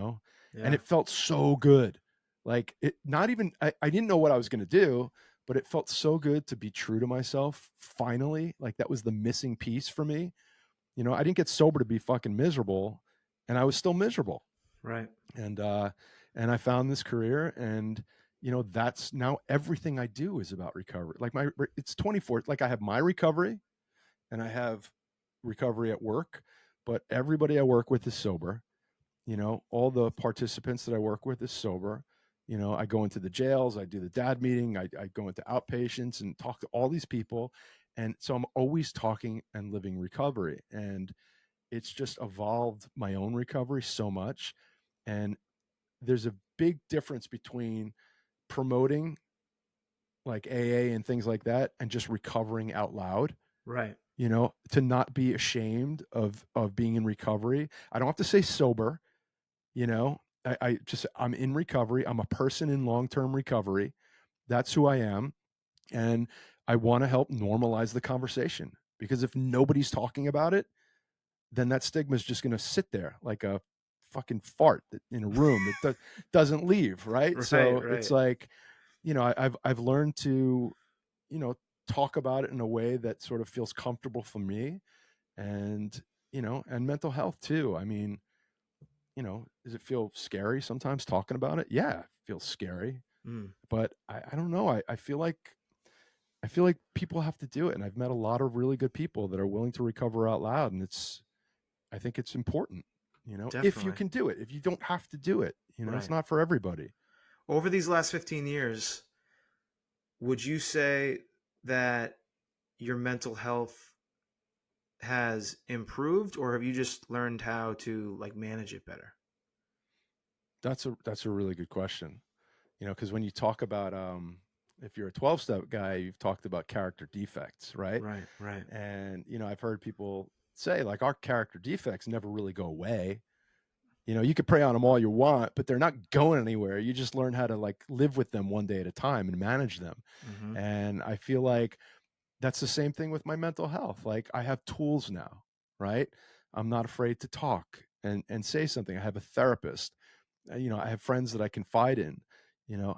Yeah. it felt so good. Like, it not even I didn't know what I was gonna do, but it felt so good to be true to myself finally. Like, that was the missing piece for me. I didn't get sober to be fucking miserable, and I was still miserable. Right. And I found this career, and that's now everything I do is about recovery. Like, it's 24, like I have my recovery, and I have recovery at work, but everybody I work with is sober. All the participants that I work with is sober. I go into the jails, I do the dad meeting, I go into outpatients and talk to all these people. And so I'm always talking and living recovery. And it's just evolved my own recovery so much. And there's a big difference between promoting like AA and things like that and just recovering out loud, Right. to not be ashamed of being in recovery. I don't have to say sober, you know. I'm in recovery. I'm a person in long-term recovery. That's who I am. And I want to help normalize the conversation, because if nobody's talking about it, then that stigma is just going to sit there like a fucking fart in a room that doesn't leave, right? Right. So it's Right. like, I've learned to, you know, talk about it in a way that sort of feels comfortable for me. And, and mental health too. I mean, does it feel scary sometimes talking about it? Yeah, it feels scary. Mm, But I don't know. I feel like people have to do it. And I've met a lot of really good people that are willing to recover out loud. And I think it's important, if you definitely. can do it. If you don't have to do it, it's Right. not for everybody. Over these last 15 years, would you say that your mental health has improved, or have you just learned how to like manage it better? That's a really good question. Because when you talk about if you're a 12-step guy, you've talked about character defects, right? Right. Right. And I've heard people say like our character defects never really go away. You could pray on them all you want, but they're not going anywhere. You just learn how to like live with them one day at a time and manage them. Mm-hmm. And I feel like that's the same thing with my mental health. Like I have tools now, right? I'm not afraid to talk and say something. I have a therapist. I have friends that I confide in.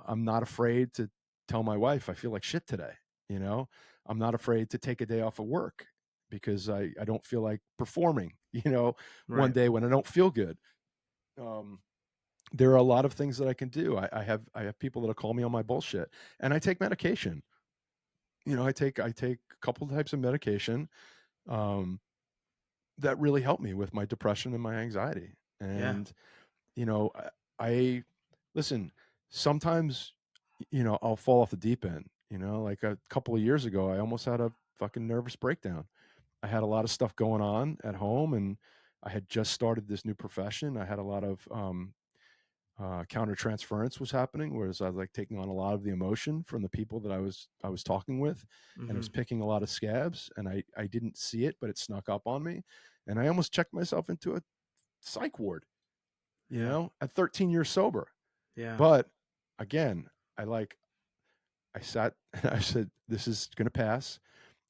I'm not afraid to tell my wife I feel like shit today. You know, I'm not afraid to take a day off of work because I don't feel like performing, one Right. day when I don't feel good. Um, there are a lot of things that I can do. I have people that'll call me on my bullshit, and I take medication. I take a couple types of medication um, that really help me with my depression and my anxiety. Yeah. And I listen. Sometimes I'll fall off the deep end. Like a couple of years ago, I almost had a fucking nervous breakdown. I had a lot of stuff going on at home, and I had just started this new profession. I had a lot of counter transference was happening, whereas I was like taking on a lot of the emotion from the people that I was talking with, and it Mm-hmm. was picking a lot of scabs, and I didn't see it, but it snuck up on me, and I almost checked myself into a psych ward, Yeah. at 13 years sober. Yeah. But again, I sat and I said, this is going to pass.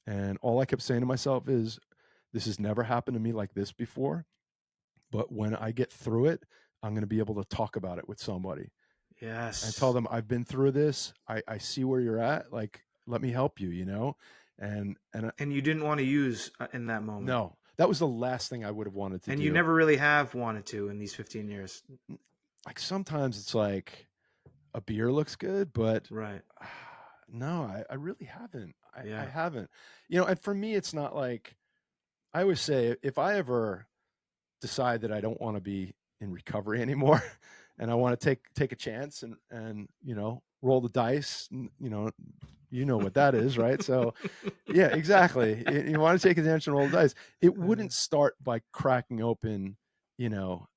And all I kept saying to myself is, this has never happened to me like this before. But when I get through it, I'm going to be able to talk about it with somebody and tell Yes. them I've been through this. I see where you're at. Like, let me help you, and And you didn't want to use in that moment, no, that was the last thing I would have wanted to and you do. never really have wanted to in these 15 years. Like sometimes it's like a beer looks good, but Right. no, I really haven't. I Yeah. haven't. And for me, it's not like I always say if I ever decide that I don't want to be in recovery anymore and I want to take a chance and roll the dice, what that is, right? So yeah, exactly. You want to take a chance and roll the dice. It Uh, wouldn't start by cracking open,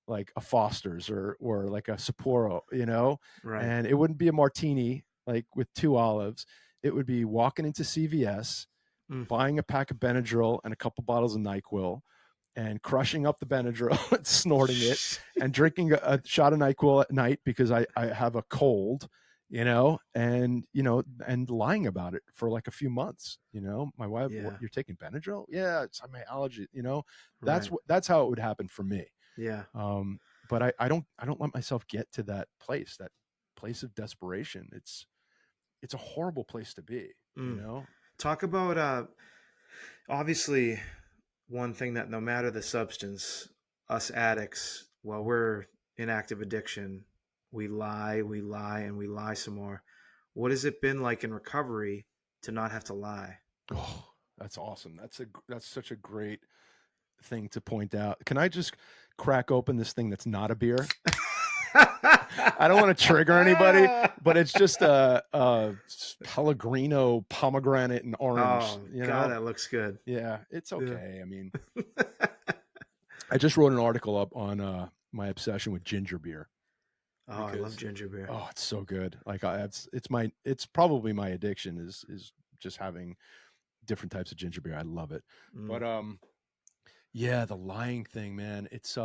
like a Foster's or like a Sapporo, right. and it wouldn't be a martini like with two olives. It would be walking into CVS, Mm. buying a pack of Benadryl and a couple bottles of NyQuil, and crushing up the Benadryl and snorting it, and drinking a shot of NyQuil at night because I have a cold, and lying about it for like a few months. My wife, what, Yeah. you're taking Benadryl? Yeah, it's my allergy. That's Right. that's how it would happen for me. Yeah. Um, but I don't let myself get to that place of desperation. It's a horrible place to be. Mm. Talk about obviously one thing that no matter the substance, us addicts, while we're in active addiction, we lie, and we lie some more. What has it been like in recovery to not have to lie? Oh, that's awesome. That's such a great thing to point out. Can I just crack open this thing that's not a beer? I don't want to trigger anybody, but it's just a Pellegrino pomegranate and orange. Oh God, that looks good. Yeah, it's Yeah. okay. I mean, I just wrote an article up on my obsession with ginger beer Oh, I love because ginger beer. oh, it's so good. Like it's probably my addiction is just having different types of ginger beer. I love it. Mm, But yeah, the lying thing, man. It's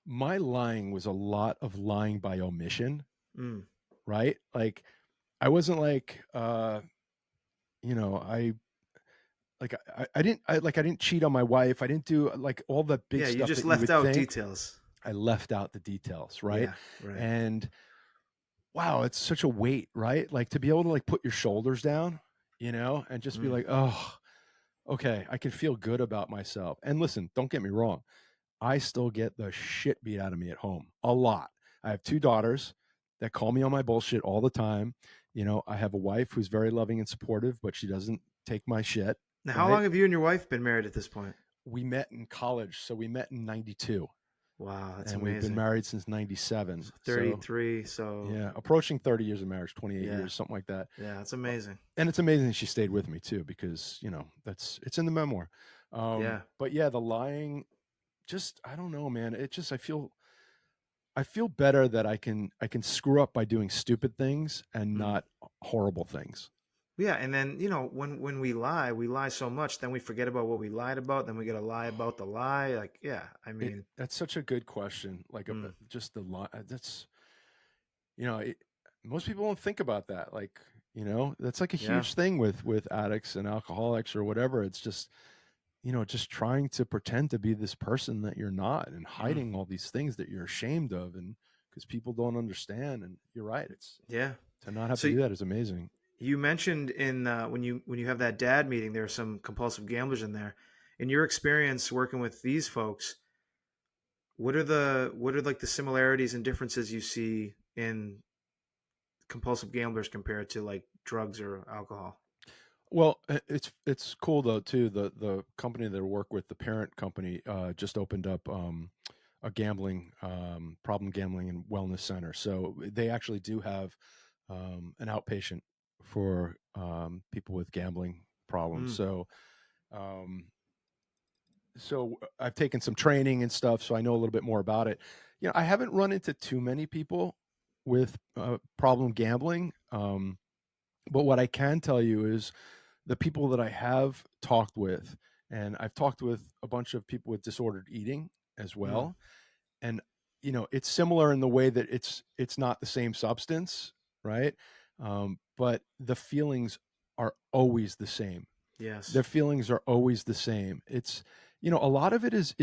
my lying was a lot of lying by omission, mm. right? Like I wasn't like I didn't cheat on my wife. I didn't do like all the big Yeah, you stuff just that you left would out think. details. I left out the details, right? Yeah, right. And wow, it's such a weight, right? Like to be able to like put your shoulders down, and just be Mm, like, "Oh, okay, I can feel good about myself." And listen, don't get me wrong. I still get the shit beat out of me at home a lot. I have 2 daughters that call me on my bullshit all the time. I have a wife who's very loving and supportive, but she doesn't take my shit, now, how right? long have you and your wife been married at this point? We met in college, so we met in 92 Wow, that's and we've been amazing. married since 97. So So, 33. So yeah, approaching 30 years of marriage, 28 yeah, years, something like that. yeah, that's Uh, amazing. And it's amazing she stayed with me too because, it's in the memoir. Yeah. But yeah, the lying just I don't know, man. I feel better that I can screw up by doing stupid things and Mm. not horrible things. Yeah, and then when we lie so much, then we forget about what we lied about. Then we got to lie about the lie. Like, yeah, I mean, That's such a good question. Like mm, just the lie. That's you know, it, most people don't think about that. Like that's like a yeah, huge thing with addicts and alcoholics or whatever. It's just trying to pretend to be this person that you're not and mm, hiding all these things that you're ashamed of and because people don't understand. And you're right. It's yeah. to not have to So do that is amazing. you mentioned in when you have that dad meeting, there are some compulsive gamblers in there. In your experience working with these folks, what are like the similarities and differences you see in compulsive gamblers compared to like drugs or alcohol? Well, it's cool though too. The company that I work with, the parent company, just opened up a gambling problem gambling and wellness center. So they actually do have an outpatient for people with gambling problems. Mm, Um, I've taken some training and stuff, so I know a little bit more about it. I haven't run into too many people with problem gambling. But what I can tell you is the people that I have talked with, and I've talked with a bunch of people with disordered eating as mm, well, and it's similar in the way that it's not the same substance, right? But the feelings are always the same. yes. Their feelings are always the same. It's a lot of it is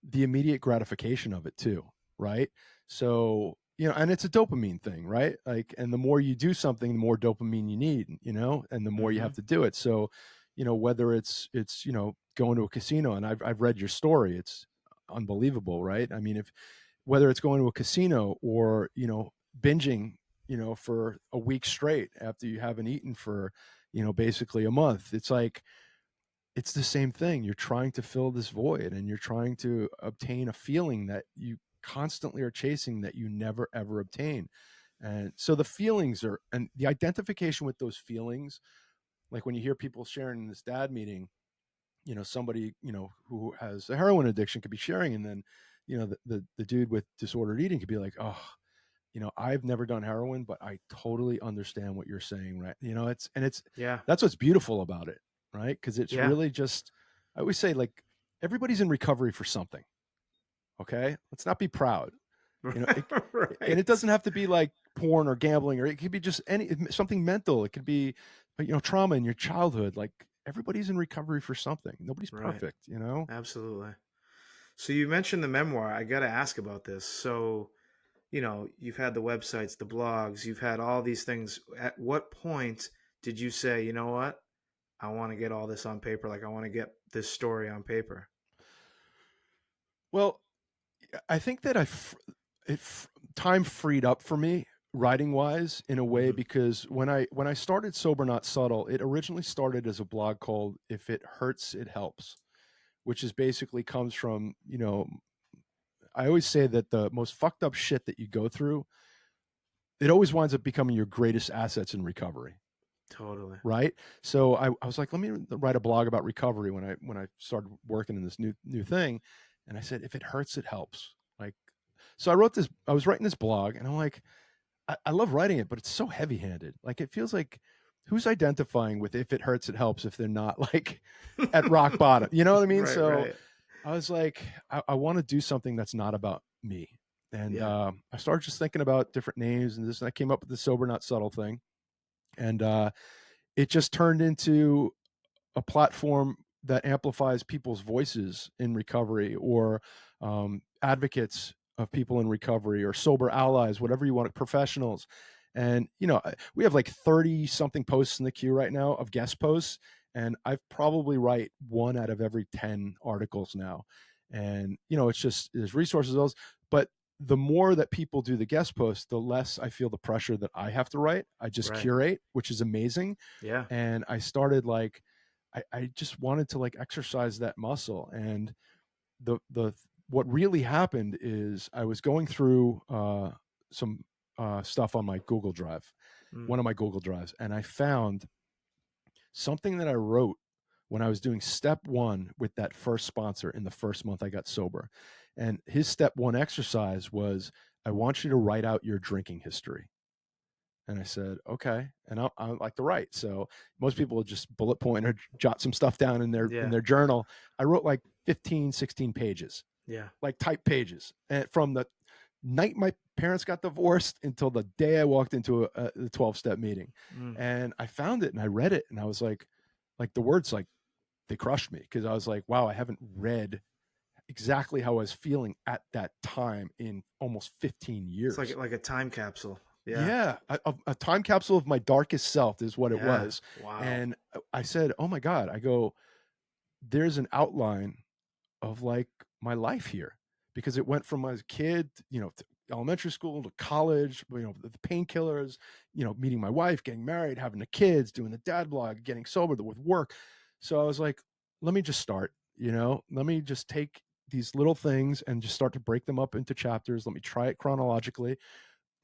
the immediate gratification of it too, right? So, and it's a dopamine thing, right? Like, and the more you do something, the more dopamine you need, and the more you Mm-hmm. have to do it. So, whether it's going to a casino, and I've read your story, it's unbelievable, right? I mean, if whether it's going to a casino or binging, for a week straight after you haven't eaten for basically a month, it's like it's the same thing. You're trying to fill this void and you're trying to obtain a feeling that you constantly are chasing that you never ever obtain. And so the feelings are, and the identification with those feelings, like when you hear people sharing in this dad meeting, somebody, who has a heroin addiction could be sharing. And then, the dude with disordered eating could be like, oh, I've never done heroin, but I totally understand what you're saying, right? Yeah. That's what's beautiful about it, right? Because it's Yeah. really just, I always say, like, everybody's in recovery for something. Okay, let's not be proud, and it Right. doesn't have to be like porn or gambling, or it could be just something mental. It could be, trauma in your childhood. Like everybody's in recovery for something. Nobody's Right. perfect. Absolutely. So you mentioned the memoir. I got to ask about this. So, you've had the websites, the blogs, you've had all these things. At what point did you say, you know what? I want to get all this on paper. Like, I want to get this story on paper. Well, I think that time freed up for me writing wise in a way Hmm. because when I started Sober Not Subtle, it originally started as a blog called "If It Hurts, It Helps," which is basically comes from I always say that the most fucked up shit that you go through, it always winds up becoming your greatest assets in recovery. Totally. right? So I was like, let me write a blog about recovery when I started working in this new thing, and I said, if it hurts, it helps. Like, so I wrote this. I was writing this blog, and I'm like, I love writing it, but it's so heavy handed. Like, it feels like who's identifying with if it hurts, it helps if they're not like at rock bottom. You know what I mean? Right, So right. I was like, I want to do something that's not about me. And Yeah. I started just thinking about different names and this, and I came up with the sober, not subtle thing. And it just turned into a platform that amplifies people's voices in recovery, or advocates of people in recovery, or sober allies, whatever you want, professionals. And we have like 30 something posts in the queue right now of guest posts, and I've probably write one out of every 10 articles now. And it's just, there's resources those, but the more that people do the guest posts, the less I feel the pressure that I have to write. I just Right. curate, which is amazing. Yeah. And I started like, I just wanted to like exercise that muscle. And the what really happened is I was going through some stuff on my Google Drive, Mm. one of my Google Drives, and I found something that I wrote when I was doing step one with that first sponsor in the first month I got sober. And his step one exercise was, I want you to write out your drinking history. And I said, okay. And I like to write. So most people will just bullet point or jot some stuff down in Yeah. their journal. I wrote like 15, 16 pages, Yeah. like type pages. And from the night my parents got divorced until the day I walked into the 12-step meeting. Mm. And I found it and I read it, and I was like the words, like they crushed me, because I was like, wow, I haven't read exactly how I was feeling at that time in almost 15 It's years. like a time capsule. Yeah. Yeah, a time capsule of my darkest self is what it Yeah. was. Wow. And I said, "Oh my god," I go, "There's an outline of like my life here," because it went from as a kid, to elementary school to college, the painkillers, meeting my wife, getting married, having the kids, doing the dad blog, getting sober with work. So I was like, let me just start, let me just take these little things and just start to break them up into chapters. Let me try it chronologically.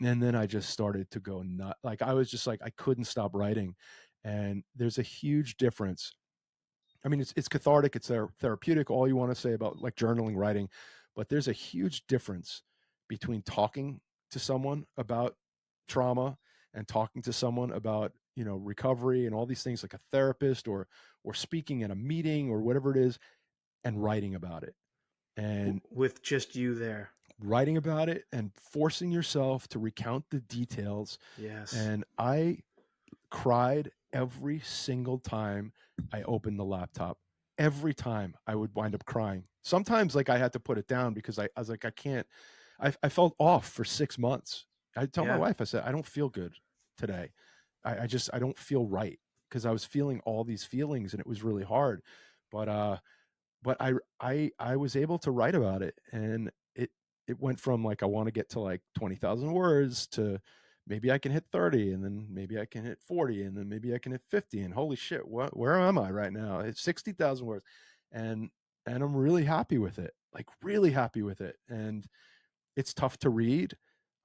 And then I just started to go nut. Like, I was just like, I couldn't stop writing. And there's a huge difference. I mean, it's cathartic, it's therapeutic, all you want to say about like journaling, writing, but there's a huge difference between talking to someone about trauma and talking to someone about, recovery and all these things, like a therapist, or speaking at a meeting or whatever it is, and writing about it. And With just you there. writing about it and forcing yourself to recount the details. Yes. And I cried every single time I opened the laptop. Every time I would wind up crying. Sometimes like I had to put it down because I was like, I can't. I felt off for 6 months. I tell my Yeah. wife, I said, I don't feel good today. I don't feel right, because I was feeling all these feelings and it was really hard. But I was able to write about it, and it went from like, I want to get to like 20,000 words to maybe I can hit 30, and then maybe I can hit 40, and then maybe I can hit 50, and holy shit, where am I right now? It's 60,000 words. and and I'm really happy with it, like really happy with it. And it's tough to read.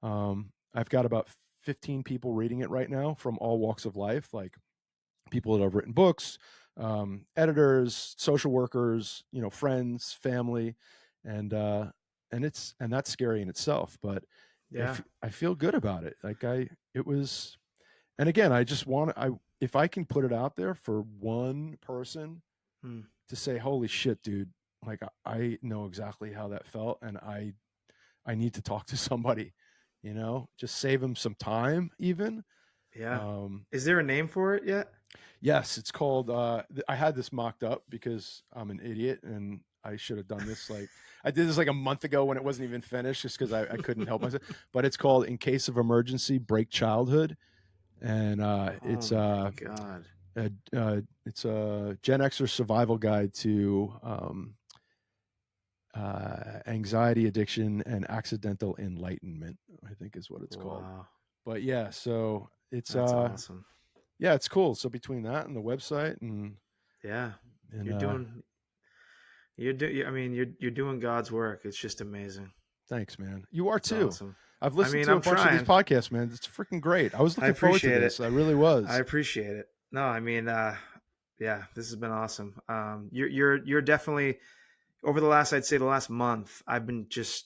I've got about 15 people reading it right now from all walks of life, like people that have written books, editors, social workers, friends, family, and that's scary in itself. But Yeah. I feel good about it. Like it was, and again, I just want I if I can put it out there for one person Mm. to say, "Holy shit, dude!" Like, I know exactly how that felt, and I need to talk to somebody. Just save them some time, even. Yeah. Um, Is there a name for it yet? Yes, it's called. I had this mocked up because I'm an idiot and I should have done this. Like, I did this like a month ago when it wasn't even finished, just because I couldn't help myself. But it's called "In Case of Emergency, Break Childhood," and Oh my God. it's a Gen Xer survival guide to anxiety, addiction, and accidental enlightenment, I think is what it's called. Wow. But yeah, so it's That's awesome. yeah, it's cool. So between that and the website Yeah. and You're doing I mean, you're doing God's work. It's just amazing. thanks, man. You are It's too. awesome. I've I listened mean, to a I'm bunch of these trying. podcasts, man. It's freaking great. I was I looking forward to appreciate it. this. I really I was. appreciate it. No, I mean, yeah, this has been awesome. You're definitely over the last, I'd say the last month, I've been just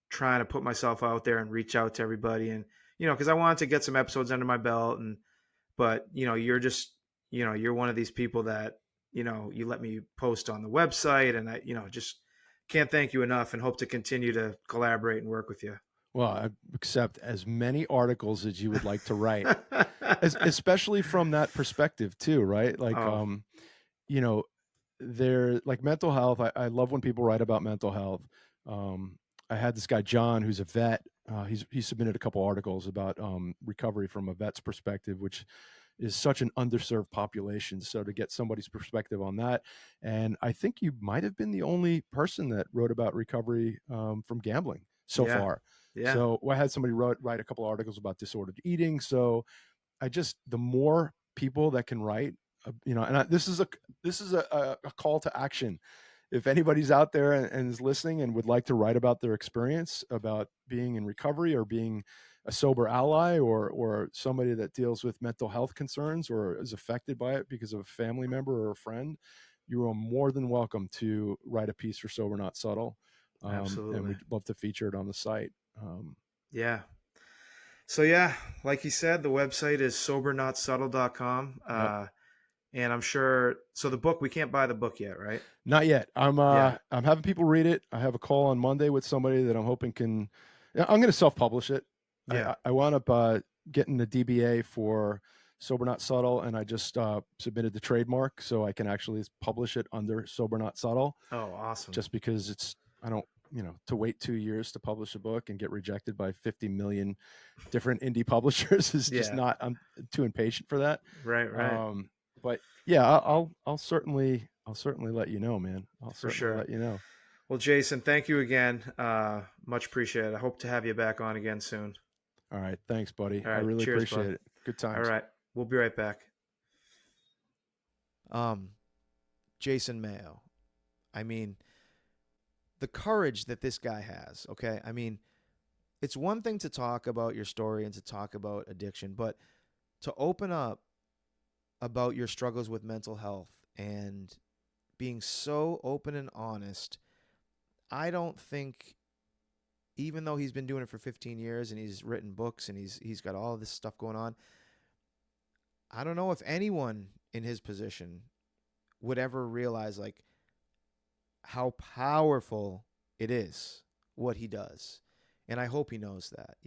trying to put myself out there and reach out to everybody, and because I wanted to get some episodes under my belt, and but you're just you're one of these people that you let me post on the website, and I just can't thank you enough, and hope to continue to collaborate and work with you. Well, I accept as many articles as you would like to write, especially from that perspective too, right? Like, Oh, you know, there like mental health. I love when people write about mental health. Um, I had this guy John, who's a vet. He submitted a couple articles about recovery from a vet's perspective, which is such an underserved population. So to get somebody's perspective on that, and I think you might have been the only person that wrote about recovery from gambling so yeah, far. yeah, So I had somebody write a couple articles about disordered eating. So I just the more people that can write, and this is a call to action. If anybody's out there and is listening and would like to write about their experience about being in recovery or being a sober ally or somebody that deals with mental health concerns or is affected by it because of a family member or a friend, you are more than welcome to write a piece for Sober Not Subtle, and absolutely, we'd love to feature it on the site. yeah. So yeah, like you said, the website is sobernotsubtle.com. Yep. And I'm sure, so the book, we can't buy the book yet, right? Not yet. Yeah, I'm having people read it. I have a call on Monday with somebody that I'm hoping can. Yeah, I'm going to self-publish it. yeah. I wound up getting the DBA for Sober Not Subtle, and I just submitted the trademark so I can actually publish it under Sober Not Subtle. Oh, awesome. Just because I don't, to wait 2 years to publish a book and get rejected by 50 million different indie publishers is just Yeah, not. I'm too impatient for that. right, right. Um, but yeah, I'll certainly let you know, man. I'll For certainly sure. let you know. Well, Jason, thank you again. Much appreciated. I hope to have you back on again soon. All right, thanks, buddy. All I right. really Cheers, appreciate bud. it. Good All times. right. We'll be right back. Um, Jason Mayo. I mean, the courage that this guy has, okay? I mean, it's one thing to talk about your story and to talk about addiction, but to open up about your struggles with mental health and being so open and honest, I don't think, even though he's been doing it for 15 years and he's written books and he's got all this stuff going on, I don't know if anyone in his position would ever realize like how powerful it is what he does. And I hope he knows that,